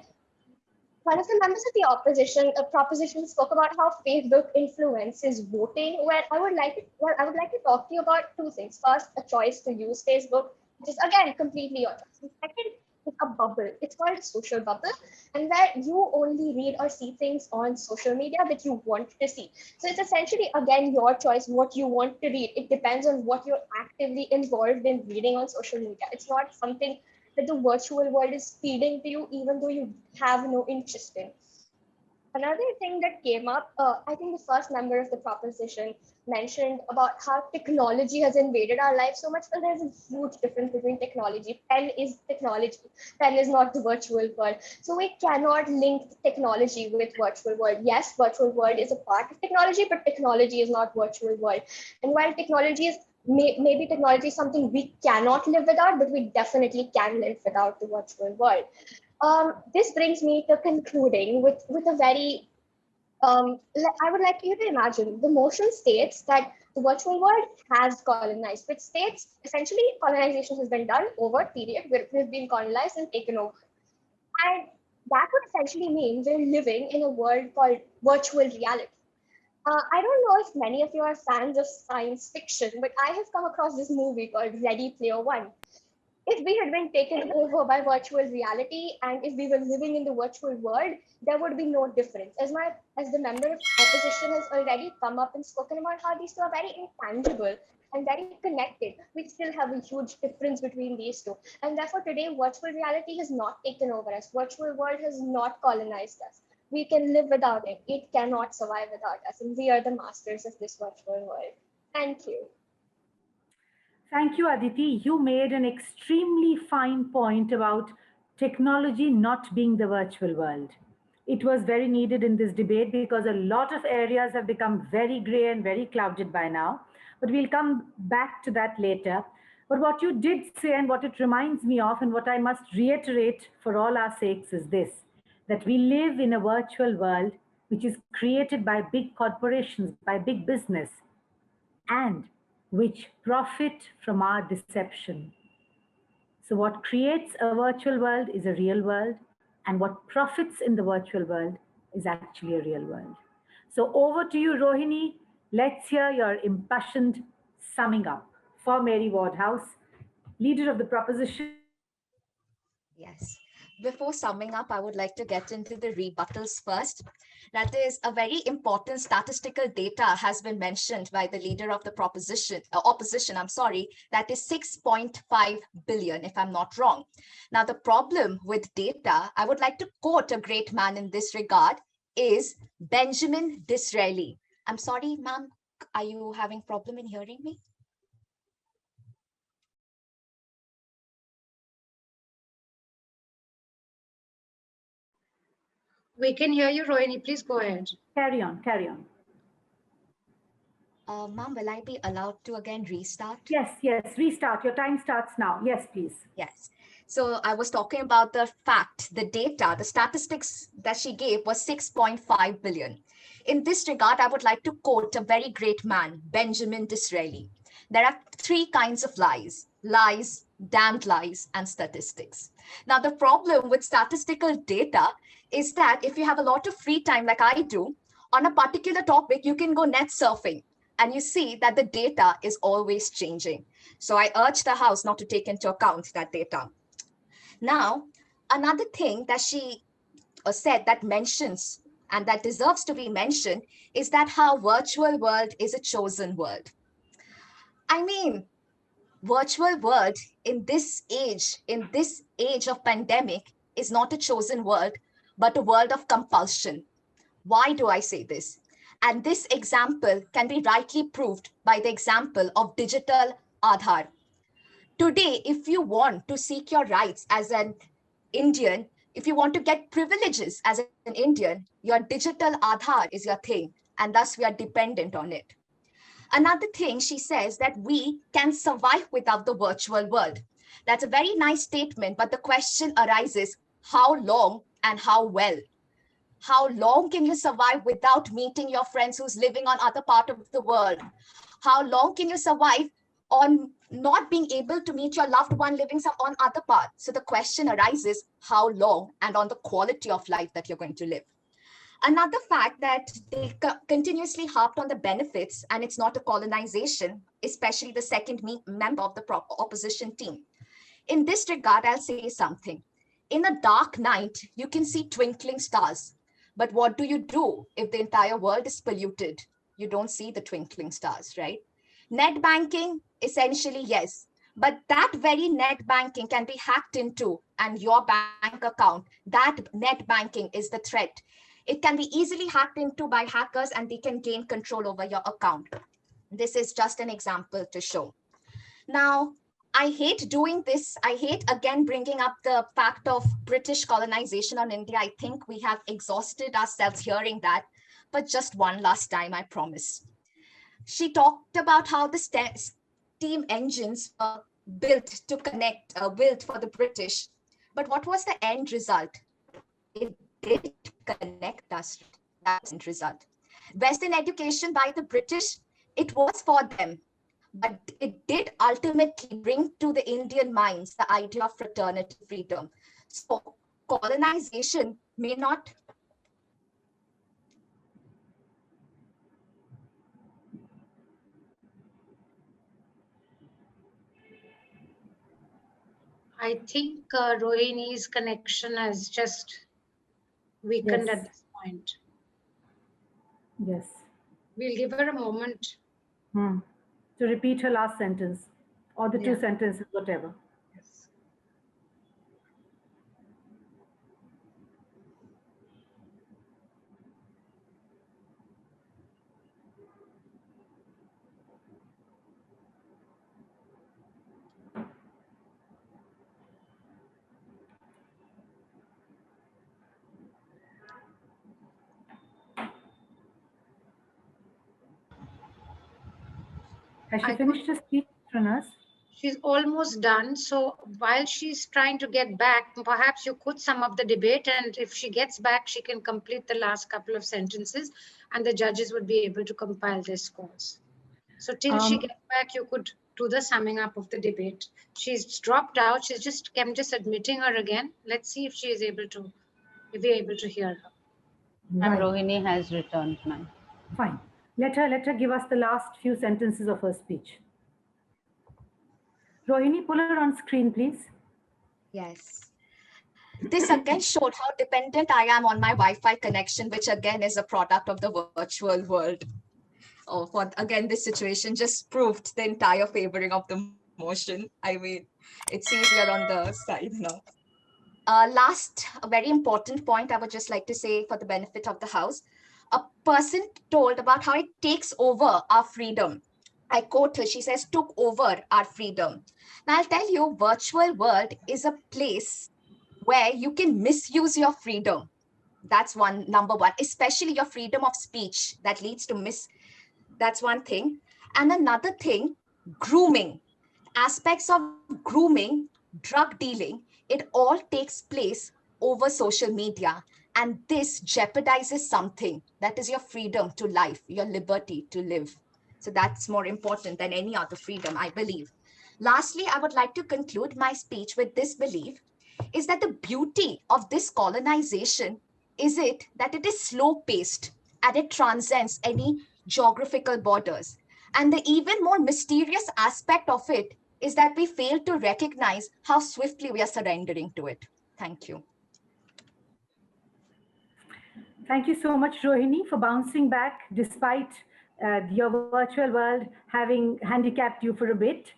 one of the members of the opposition proposition spoke about how Facebook influences voting. Where I would like to talk to you about two things. First, a choice to use Facebook, which is again completely your choice. And second, it's a bubble. It's called a social bubble, and where you only read or see things on social media that you want to see. So it's essentially again your choice what you want to read. It depends on what you're actively involved in reading on social media. It's not something that the virtual world is feeding to you, even though you have no interest in. Another thing that came up, I think the first member of the proposition mentioned about how technology has invaded our life so much. Well, there's a huge difference between technology. Pen is technology. Pen is not the virtual world. So we cannot link technology with virtual world. Yes, virtual world is a part of technology, but technology is not virtual world. And while technology is maybe technology is something we cannot live without, but we definitely can live without the virtual world. This brings me to concluding with a very, I would like you to imagine the motion states that the virtual world has colonized, which states essentially colonization has been done over a period where we've been colonized and taken over. And that would essentially mean we're living in a world called virtual reality. I don't know if many of you are fans of science fiction, but I have come across this movie called Ready Player One. If we had been taken over by virtual reality and if we were living in the virtual world, there would be no difference. As the member of opposition has already come up and spoken about how these two are very intangible and very connected, we still have a huge difference between these two. And therefore today virtual reality has not taken over us. Virtual world has not colonized us. We can live without it. It cannot survive without us. And we are the masters of this virtual world. Thank you. Thank you, Aditi. You made an extremely fine point about technology not being the virtual world. It was very needed in this debate because a lot of areas have become very gray and very clouded by now. But we'll come back to that later. But what you did say and what it reminds me of, and what I must reiterate for all our sakes, is this: that we live in a virtual world which is created by big corporations, by big business, and which profit from our deception. So what creates a virtual world is a real world, and what profits in the virtual world is actually a real world. So over to you, Rohini. Let's hear your impassioned summing up for Mary Wardhouse, leader of the proposition. Yes. Before summing up, I would like to get into the rebuttals first. That is, a very important statistical data has been mentioned by the leader of the opposition, that is 6.5 billion, if I'm not wrong. Now, the problem with data, I would like to quote a great man in this regard, is Benjamin Disraeli. I'm sorry, ma'am, are you having problem in hearing me? We can hear you, Rohini. Please go ahead. Carry on, carry on. Ma'am, will I be allowed to again restart? Yes, restart. Your time starts now. Yes, please. Yes. So I was talking about the fact, the data, the statistics that she gave was 6.5 billion. In this regard, I would like to quote a very great man, Benjamin Disraeli. There are three kinds of lies: lies, damned lies, and statistics. Now, the problem with statistical data is that if you have a lot of free time, like I do, on a particular topic, you can go net surfing, and you see that the data is always changing. So I urge the House not to take into account that data. Now, another thing that she said that mentions and that deserves to be mentioned is that how virtual world is a chosen world. I mean, virtual world in this age of pandemic is not a chosen world, but a world of compulsion. Why do I say this? And this example can be rightly proved by the example of digital Aadhaar. Today, if you want to seek your rights as an Indian, if you want to get privileges as an Indian, your digital Aadhaar is your thing, and thus we are dependent on it. Another thing, she says that we can survive without the virtual world. That's a very nice statement, but the question arises, how long and how well? How long can you survive without meeting your friends who's living on other part of the world? How long can you survive on not being able to meet your loved one living on other part? So the question arises, how long, and on the quality of life that you're going to live. Another fact that they continuously harped on the benefits, and it's not a colonization, especially the second member of the opposition team. In this regard, I'll say something. In a dark night, you can see twinkling stars. But what do you do if the entire world is polluted? You don't see the twinkling stars, right? Net banking, essentially, yes. But that very net banking can be hacked into, and your bank account, that net banking is the threat. It can be easily hacked into by hackers and they can gain control over your account. This is just an example to show. Now, I hate doing this. I hate again bringing up the fact of British colonization on India. I think we have exhausted ourselves hearing that, but just one last time, I promise. She talked about how the steam engines were built to connect, built for the British. But what was the end result? It did connect us. That's the end result. Western education by the British, it was for them. But it did ultimately bring to the Indian minds the idea of fraternity, freedom. So colonization may not. I think Rohini's connection has just weakened Yes. at this point. Yes. We'll give her a moment. To repeat her last sentence or the two sentences, whatever. Yes. Has she finished her speech, Tranas? She's almost done. So while she's trying to get back, perhaps you could sum up the debate. And if she gets back, she can complete the last couple of sentences and the judges would be able to compile their scores. So till she gets back, you could do the summing up of the debate. She's dropped out. I'm just admitting her again. Let's see if she is able to, if we're able to hear her. And Rohini has returned now. Fine. Let her give us the last few sentences of her speech. Rohini, pull her on screen, please. Yes. This again showed how dependent I am on my Wi-Fi connection, which again is a product of the virtual world. Again, this situation just proved the entire favoring of the motion. I mean, it seems we are on the side now. Last, a very important point I would just like to say for the benefit of the House. A person told about how it takes over our freedom. I quote her, she says, took over our freedom. Now I'll tell you, virtual world is a place where you can misuse your freedom. That's number one, especially your freedom of speech that leads to that's one thing. And another thing, grooming, aspects of grooming, drug dealing, it all takes place over social media. And this jeopardizes something that is your freedom to life, your liberty to live. So that's more important than any other freedom, I believe. Lastly, I would like to conclude my speech with this belief, is that the beauty of this colonization is that it is slow-paced and it transcends any geographical borders. And the even more mysterious aspect of it is that we fail to recognize how swiftly we are surrendering to it. Thank you. Thank you so much, Rohini, for bouncing back despite your virtual world having handicapped you for a bit.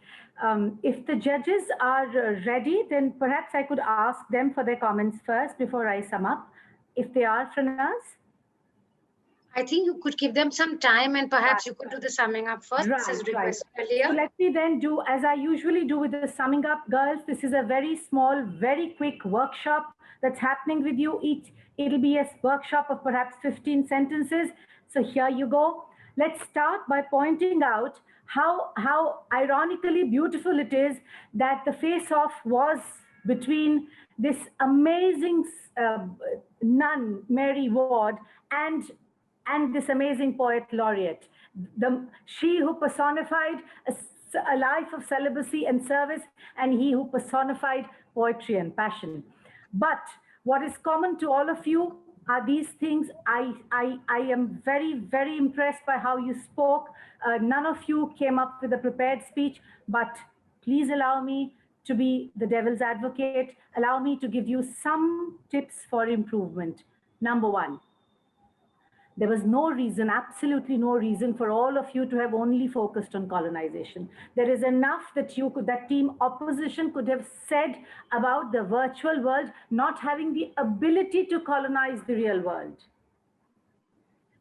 If the judges are ready, then perhaps I could ask them for their comments first before I sum up. If they are, Franaz? I think you could give them some time and perhaps you could do the summing up first. This is requested earlier. So let me then do, as I usually do with the summing up, girls, this is a very small, very quick workshop that's happening with you. It'll be a workshop of perhaps 15 sentences. So here you go. Let's start by pointing out how ironically beautiful it is that the face-off was between this amazing nun, Mary Ward, and this amazing poet laureate. She who personified a life of celibacy and service, and he who personified poetry and passion. But what is common to all of you are these things. I am very, very impressed by how you spoke. None of you came up with a prepared speech, but please allow me to be the devil's advocate. Allow me to give you some tips for improvement. Number one, there was no reason, absolutely no reason for all of you to have only focused on colonization. There is enough that that team opposition could have said about the virtual world not having the ability to colonize the real world.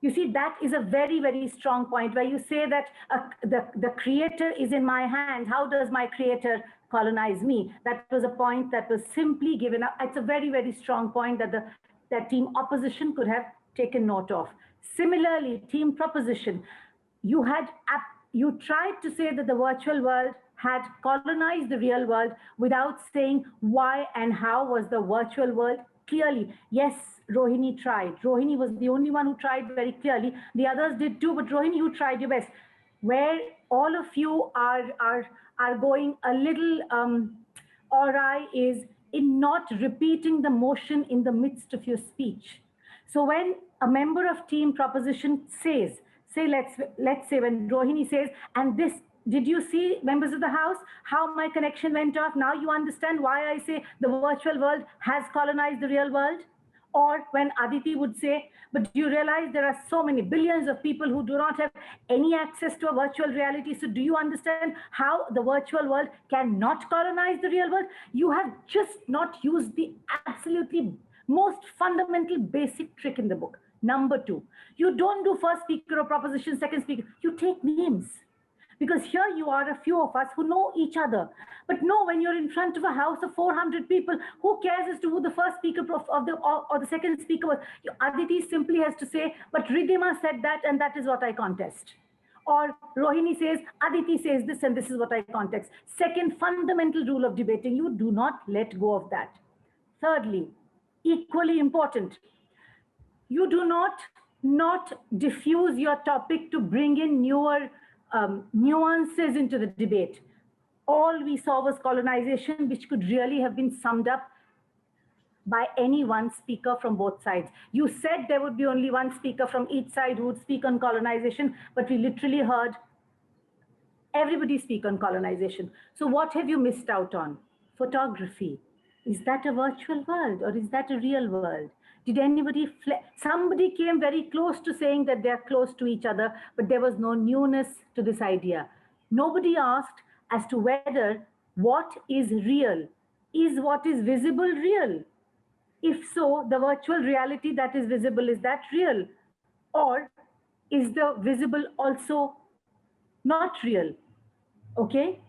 You see, that is a very, very strong point where you say that the creator is in my hand. How does my creator colonize me? That was a point that was simply given up. It's a very, very strong point that that team opposition could have taken note of. Similarly, team proposition, you tried to say that the virtual world had colonized the real world without saying why and how was the virtual world clearly. Yes, Rohini tried. Rohini was the only one who tried very clearly. The others did too, but Rohini, you tried your best. Where all of you are going a little awry is in not repeating the motion in the midst of your speech. So when a member of team proposition says, let's say when Rohini says, and this, did you see, members of the House, how my connection went off? Now you understand why I say the virtual world has colonized the real world? Or when Aditi would say, but do you realize there are so many billions of people who do not have any access to a virtual reality? So do you understand how the virtual world cannot colonize the real world? You have just not used the absolutely most fundamental basic trick in the book. Number 2, you don't do first speaker or proposition, second speaker. You take names. Because here you are, a few of us who know each other. But no, when you're in front of a house of 400 people, who cares as to who the first speaker or the second speaker was? Aditi simply has to say, but Ridhima said that, and that is what I contest. Or Rohini says, Aditi says this, and this is what I contest. Second fundamental rule of debating, you do not let go of that. Thirdly, equally important, you do not diffuse your topic to bring in newer nuances into the debate. All we saw was colonization, which could really have been summed up by any one speaker from both sides. You said there would be only one speaker from each side who would speak on colonization, but we literally heard everybody speak on colonization. So what have you missed out on? Photography. Is that a virtual world or is that a real world? Did anybody, somebody came very close to saying that they're close to each other, but there was no newness to this idea. Nobody asked as to whether what is real, is what is visible real? If so, the virtual reality that is visible, is that real? Or is the visible also not real? Okay?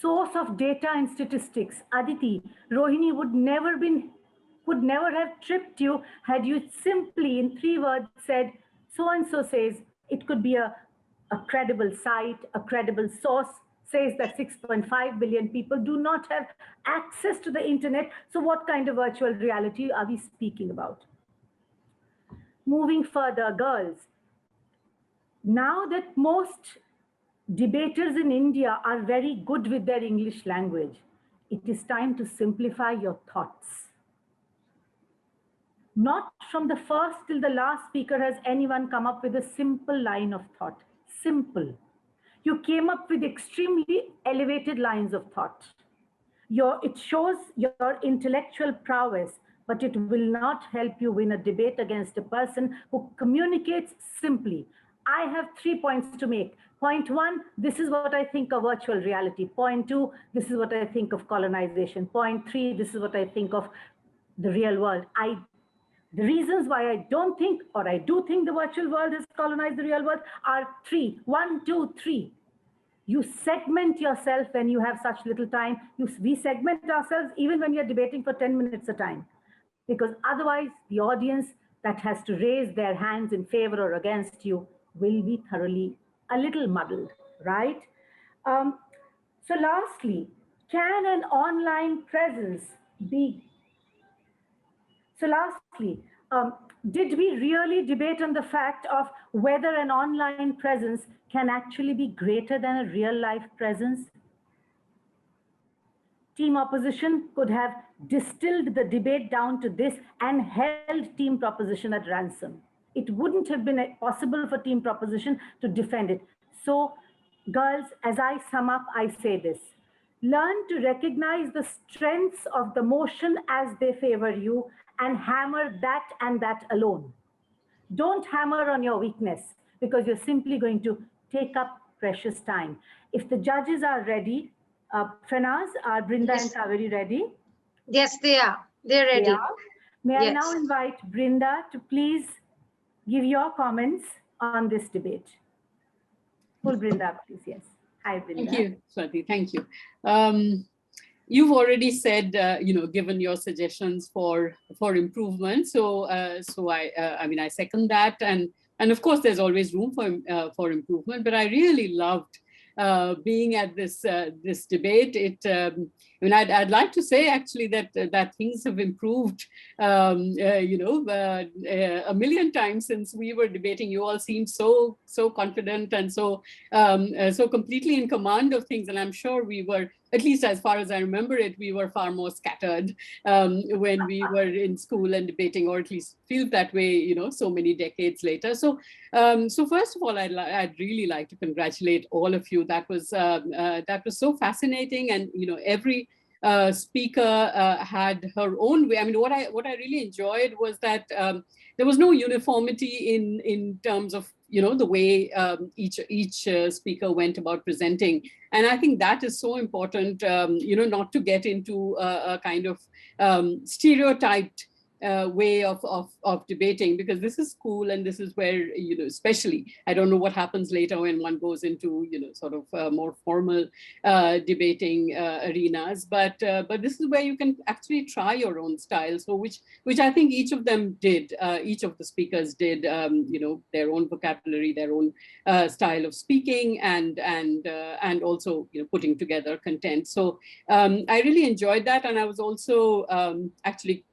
Source of data and statistics. Aditi, Rohini would never have tripped you had you simply in 3 words said, so-and-so says. It could be a credible site, a credible source says that 6.5 billion people do not have access to the internet. So what kind of virtual reality are we speaking about? Moving further, girls. Now that most debaters in India are very good with their English language, it is time to simplify your thoughts. Not from the first till the last speaker has anyone come up with a simple line of thought. Simple. You came up with extremely elevated lines of thought. It shows your intellectual prowess, but it will not help you win a debate against a person who communicates simply. I have 3 points to make. Point 1, this is what I think of virtual reality. Point 2, this is what I think of colonization. Point 3, this is what I think of the real world. The reasons why I don't think, or I do think the virtual world has colonized the real world are 3. 1, 2, 3. You segment yourself when you have such little time. We segment ourselves even when you're debating for 10 minutes a time. Because otherwise, the audience that has to raise their hands in favor or against you will be thoroughly a little muddled, right? So lastly, can an online presence be... So lastly, did we really debate on the fact of whether an online presence can actually be greater than a real life presence? Team opposition could have distilled the debate down to this and held team proposition at ransom. It wouldn't have been possible for team proposition to defend it. So, girls, as I sum up, I say this. Learn to recognize the strengths of the motion as they favor you and hammer that and that alone. Don't hammer on your weakness because you're simply going to take up precious time. If the judges are ready, Pranaz, are Brinda and Kaveri ready? Yes, they are. They're They ready. are. May I now Yes. invite Brinda to please give your comments on this debate. Full Brinda, please. Yes. Hi, Brinda. Thank you, Swati. Thank you. You've already said, given your suggestions for improvement. So, I mean, I second that, and of course, there's always room for improvement. But I really loved being at this debate. I mean, I'd like to say actually that things have improved, a million times since we were debating. You all seemed so confident and so completely in command of things, and I'm sure we were, at least as far as I remember it, we were far more scattered when we were in school and debating, or at least feel that way, so many decades later. So, first of all, I'd really like to congratulate all of you. That was so fascinating, and every speaker had her own way. I mean, what I really enjoyed was that there was no uniformity in terms of the way each speaker went about presenting, and I think that is so important. Not to get into a kind of stereotyped way of debating, because this is school, and this is where especially, I don't know what happens later when one goes into sort of more formal debating arenas, but this is where you can actually try your own style. So which I think each of them did. Each of the speakers did their own vocabulary, their own style of speaking, and also putting together content. So I really enjoyed that, and I was also actually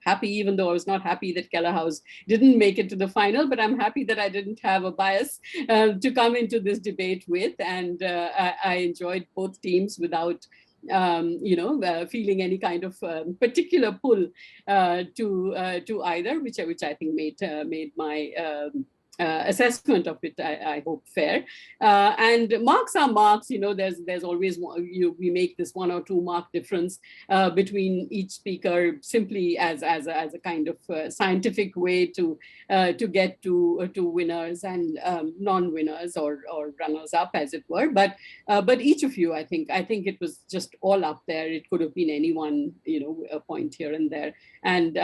happy, even though I was not happy that Keller House didn't make it to the final, but I'm happy that I didn't have a bias to come into this debate with, and I enjoyed both teams without feeling any kind of particular pull to either, which I think made my assessment of it, I hope, fair. And marks are marks. There's always we make this 1 or 2 mark difference between each speaker, simply as a kind of scientific way to get to winners and non-winners or runners up, as it were. But each of you, I think it was just all up there. It could have been anyone, a point here and there. And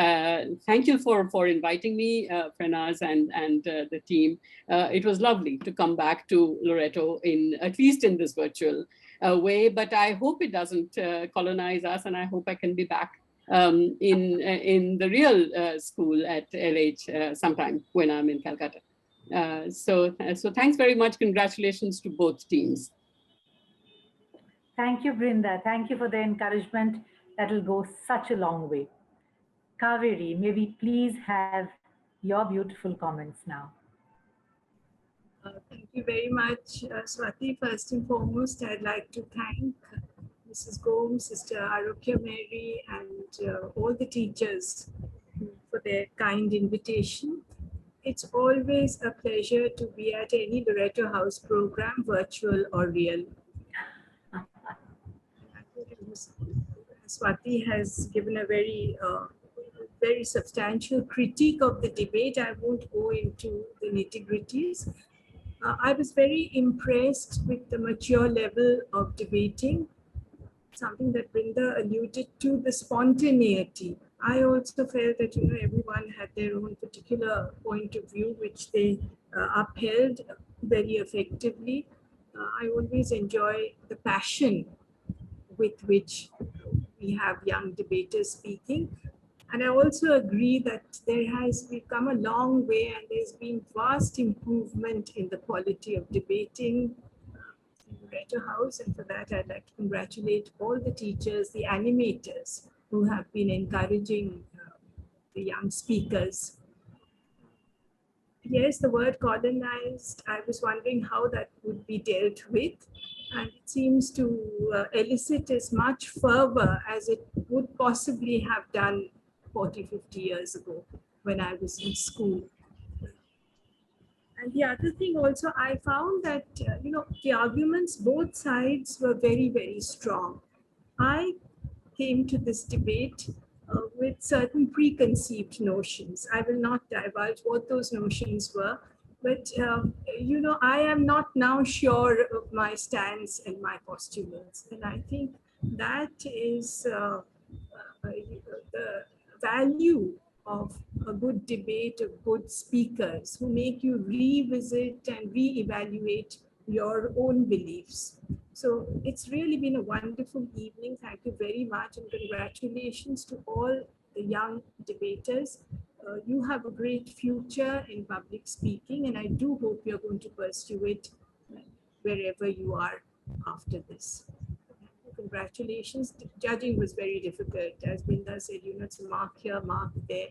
thank you for inviting me, Pranaz and the team. It was lovely to come back to Loreto, at least in this virtual way. But I hope it doesn't colonize us, and I hope I can be back in the real school at LH sometime when I'm in Calcutta. So thanks very much. Congratulations to both teams. Thank you, Brinda. Thank you for the encouragement. That will go such a long way. Kaveri, may we please have your beautiful comments now? Thank you very much, Swati. First and foremost, I'd like to thank Mrs. Gomes, Sister Arokya Mary, and all the teachers for their kind invitation. It's always a pleasure to be at any Loreto House program, virtual or real. Swati has given a very substantial critique of the debate. I won't go into the nitty-gritties. I was very impressed with the mature level of debating, something that Brinda alluded to, the spontaneity. I also felt that everyone had their own particular point of view, which they upheld very effectively. I always enjoy the passion with which we have young debaters speaking. And I also agree that there has become a long way, and there's been vast improvement in the quality of debating in the Loreto House. And for that, I'd like to congratulate all the teachers, the animators who have been encouraging the young speakers. Yes, the word colonized, I was wondering how that would be dealt with. And it seems to elicit as much fervor as it would possibly have done 40, 50 years ago when I was in school. And the other thing also, I found that, the arguments, both sides were very, very strong. I came to this debate with certain preconceived notions. I will not divulge what those notions were, but, I am not now sure of my stance and my postulates. And I think that is the the value of a good debate, of good speakers who make you revisit and reevaluate your own beliefs. So it's really been a wonderful evening. Thank you very much, and congratulations to all the young debaters. You have a great future in public speaking, and I do hope you're going to pursue it wherever you are after this. Congratulations. Judging was very difficult. As Binda said, it's a mark here, mark there,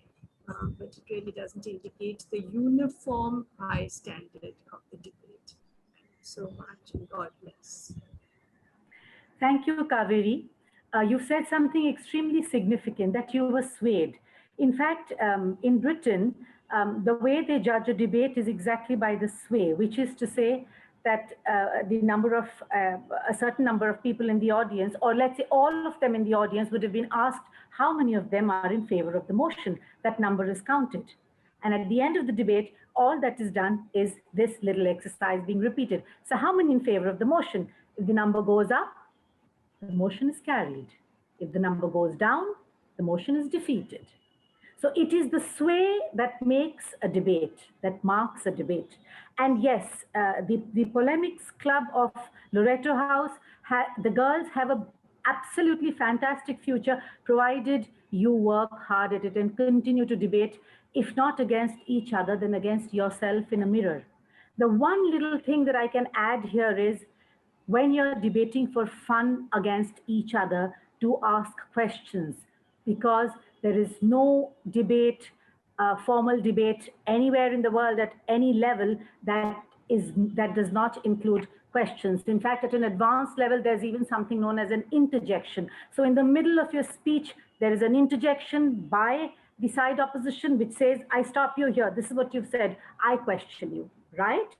but it really doesn't indicate the uniform high standard of the debate. Thank you so much, and God bless. Thank you, Kaveri. You said something extremely significant, that you were swayed. In fact, in Britain, the way they judge a debate is exactly by the sway, which is to say that the number of, a certain number of people in the audience, or let's say all of them in the audience, would have been asked how many of them are in favor of the motion. That number is counted. And at the end of the debate, all that is done is this little exercise being repeated. So how many in favor of the motion? If the number goes up, the motion is carried. If the number goes down, the motion is defeated. So it is the sway that makes a debate, that marks a debate. And yes, the Polemics Club of Loreto House, the girls have an absolutely fantastic future, provided you work hard at it and continue to debate, if not against each other, then against yourself in a mirror. The one little thing that I can add here is, when you're debating for fun against each other, to ask questions, because there is no debate, formal debate anywhere in the world at any level that does not include questions. In fact, at an advanced level, there's even something known as an interjection. So in the middle of your speech, there is an interjection by the side opposition, which says, I stop you here. This is what you've said. I question you, right?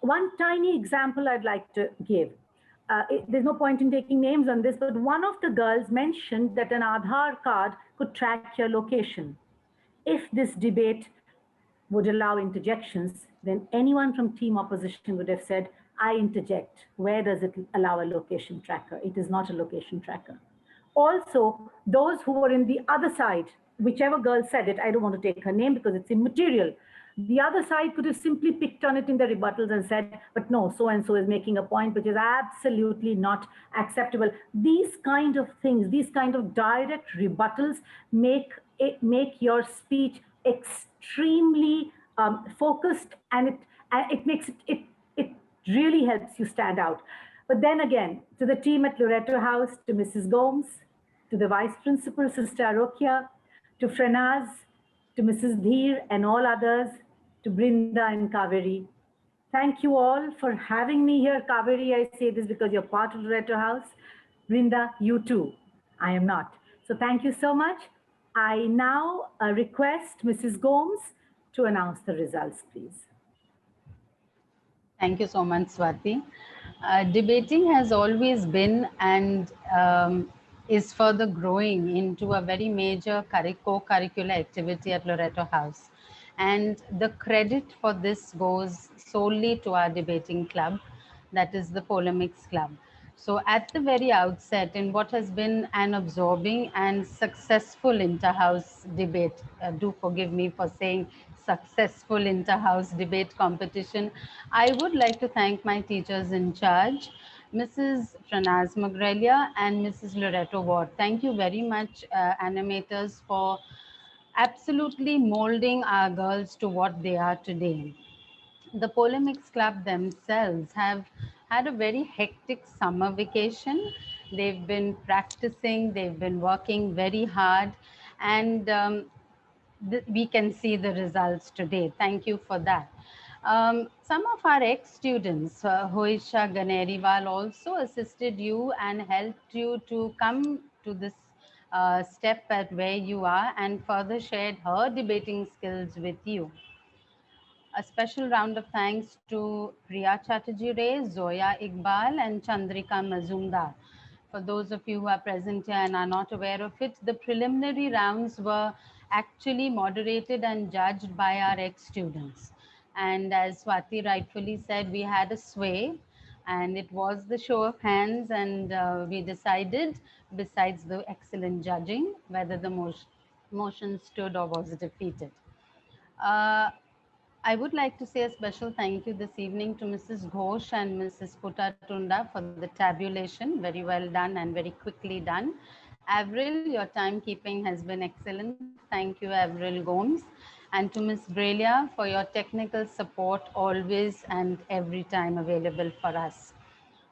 One tiny example I'd like to give. There's no point in taking names on this, but one of the girls mentioned that an Aadhaar card could track your location. If this debate would allow interjections, then anyone from team opposition would have said, I interject. Where does it allow a location tracker? It is not a location tracker. Also, those who were in the other side, whichever girl said it, I don't want to take her name because it's immaterial. The other side could have simply picked on it in the rebuttals and said, but no, so-and-so is making a point which is absolutely not acceptable. These kind of things, these kind of direct rebuttals make your speech extremely focused, and it really helps you stand out. But then again, to the team at Loreto House, to Mrs. Gomes, to the Vice Principal, Sister Arokia, to Frenaz, to Mrs. Dheer and all others, to Brinda and Kaveri. Thank you all for having me here. Kaveri, I say this because you're part of Loreto House. Brinda, you too. I am not. So thank you so much. I now request Mrs. Gomes to announce the results, please. Thank you so much, Swati. Debating has always been and is further growing into a very major co-curricular activity at Loreto House. And the credit for this goes solely to our debating club, that is the Polemics Club. So at the very outset, in what has been an absorbing and successful inter-house debate, do forgive me for saying successful inter-house debate competition, I would like to thank my teachers in charge, Mrs. Franaz Magrelia and Mrs. Loreto Ward. Thank you very much, animators, for absolutely molding our girls to what they are today. The Polemics Club themselves have had a very hectic summer vacation. They've been practicing, they've been working very hard, and we can see the results today. Thank you for that. Some of our ex-students, Hoisha Ganeriwal, also assisted you and helped you to come to this step at where you are, and further shared her debating skills with you. A special round of thanks to Priya Chatterjee Ray, Zoya Iqbal, and Chandrika Mazumdar. For those of you who are present here and are not aware of it, the preliminary rounds were actually moderated and judged by our ex-students. And as Swati rightfully said, we had a sway. And it was the show of hands, and we decided, besides the excellent judging, whether the motion stood or was defeated. Uh, I would like to say a special thank you this evening to Mrs. Ghosh and Mrs. Putatunda for the tabulation. Very well done and very quickly done. Avril, your timekeeping has been excellent. Thank you, Avril Gomes. And to Ms. Brelia for your technical support always and every time available for us.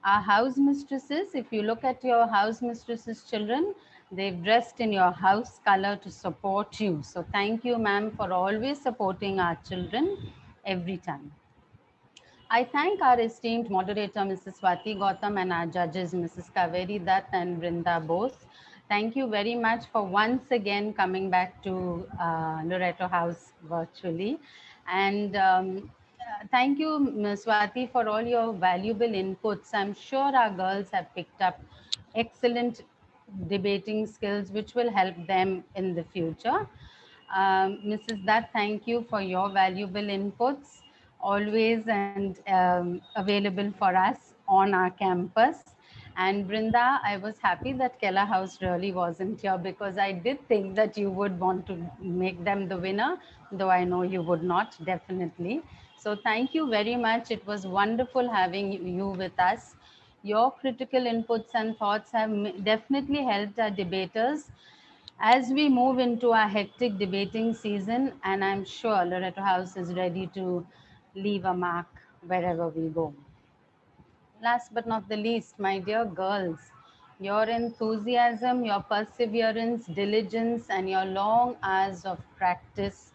Our house mistresses, if you look at your house mistresses' children, they've dressed in your house color to support you. So thank you, ma'am, for always supporting our children every time. I thank our esteemed moderator, Mrs. Swati Gautam, and our judges, Mrs. Kaveri Dutt and Brinda Bose. Thank you very much for once again coming back to Loreto House virtually. And thank you, Ms. Swati, for all your valuable inputs. I'm sure our girls have picked up excellent debating skills, which will help them in the future. Mrs. Dutt, thank you for your valuable inputs, always and available for us on our campus. And Brinda, I was happy that Kela House really wasn't here, because I did think that you would want to make them the winner, though I know you would not, definitely. So thank you very much. It was wonderful having you with us. Your critical inputs and thoughts have definitely helped our debaters as we move into our hectic debating season, and I'm sure Loreto House is ready to leave a mark wherever we go. Last but not the least, my dear girls, your enthusiasm, your perseverance, diligence, and your long hours of practice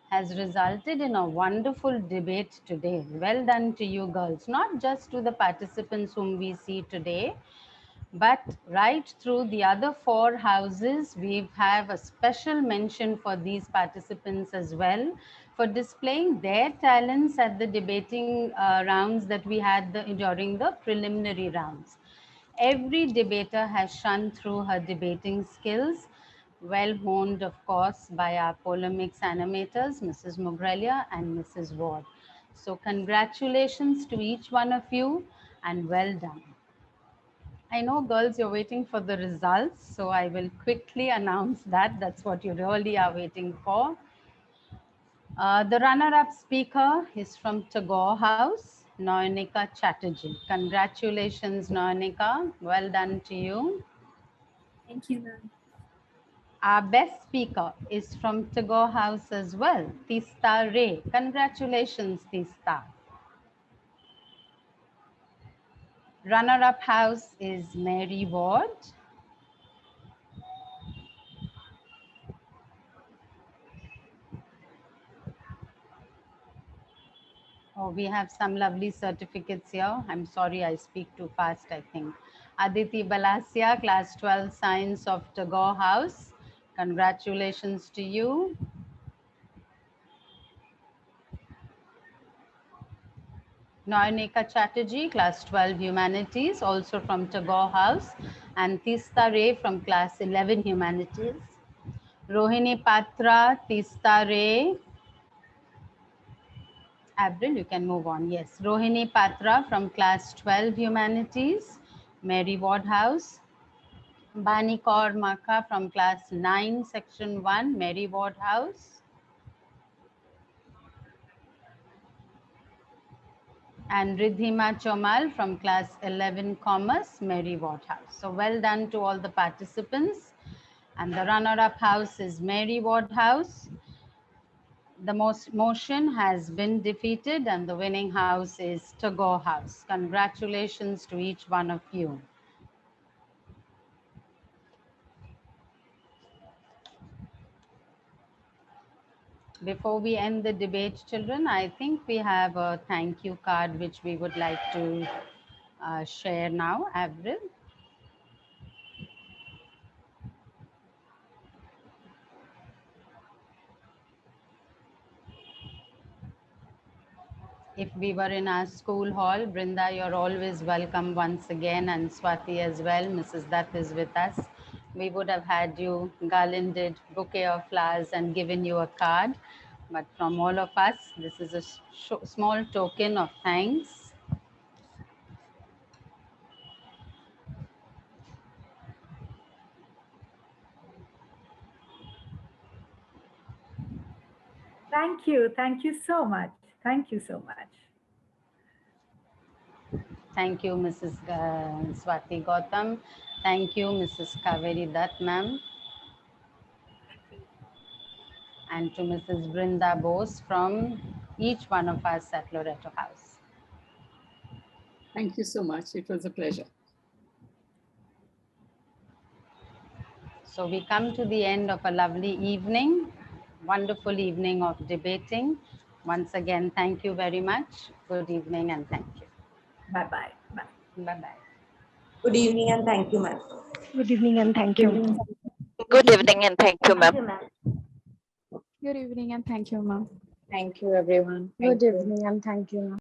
has resulted in a wonderful debate today. Well done to you girls, not just to the participants whom we see today, but right through the other four houses, we have a special mention for these participants as well, for displaying their talents at the debating rounds that we had during the preliminary rounds. Every debater has shone through her debating skills, well honed, of course, by our polemics animators, Mrs. Mugrelia and Mrs. Ward. So congratulations to each one of you, and well done. I know, girls, you're waiting for the results, so I will quickly announce that. That's what you really are waiting for. The runner-up speaker is from Tagore House, Noyanika Chatterjee. Congratulations, Noyanika. Well done to you. Thank you, ma'am. Our best speaker is from Tagore House as well, Tista Ray. Congratulations, Tista. Runner-up house is Mary Ward. Oh, we have some lovely certificates here. I'm sorry, I speak too fast, I think. Aditi Balasya, Class 12 Science of Tagore House. Congratulations to you. Noyanika Chatterjee, Class 12 Humanities, also from Tagore House. And Tista Ray from Class 11 Humanities. Rohini Patra, Tista Ray. Avril, you can move on. Yes. Rohini Patra from Class 12 Humanities, Mary Ward House. Bani Kaur Maka from Class 9, Section 1, Mary Ward House. And Ridhima Chomal from Class 11, Commerce, Mary Ward House. So well done to all the participants. And the runner-up house is Mary Ward House. The motion has been defeated, and the winning house is Tagore House. Congratulations to each one of you. Before we end the debate, children, I think we have a thank you card which we would like to share now. Avril. If we were in our school hall, Brinda, you're always welcome once again, and Swati as well. Mrs. Dutt is with us. We would have had you garlanded bouquet of flowers and given you a card. But from all of us, this is a small token of thanks. Thank you. Thank you so much. Thank you so much. Thank you, Mrs. Swati Gautam. Thank you, Mrs. Kaveri Dutt, ma'am. And to Mrs. Brinda Bose from each one of us at Loreto House. Thank you so much. It was a pleasure. So we come to the end of a lovely evening, wonderful evening of debating. Once again, thank you very much. Good evening and thank you. Bye-bye. Bye. Bye-bye. Good evening and thank you, ma'am. Good evening and thank you. Good evening and thank you, ma'am. Good evening and thank you, ma'am. Thank you, everyone. Good evening and thank you, ma'am.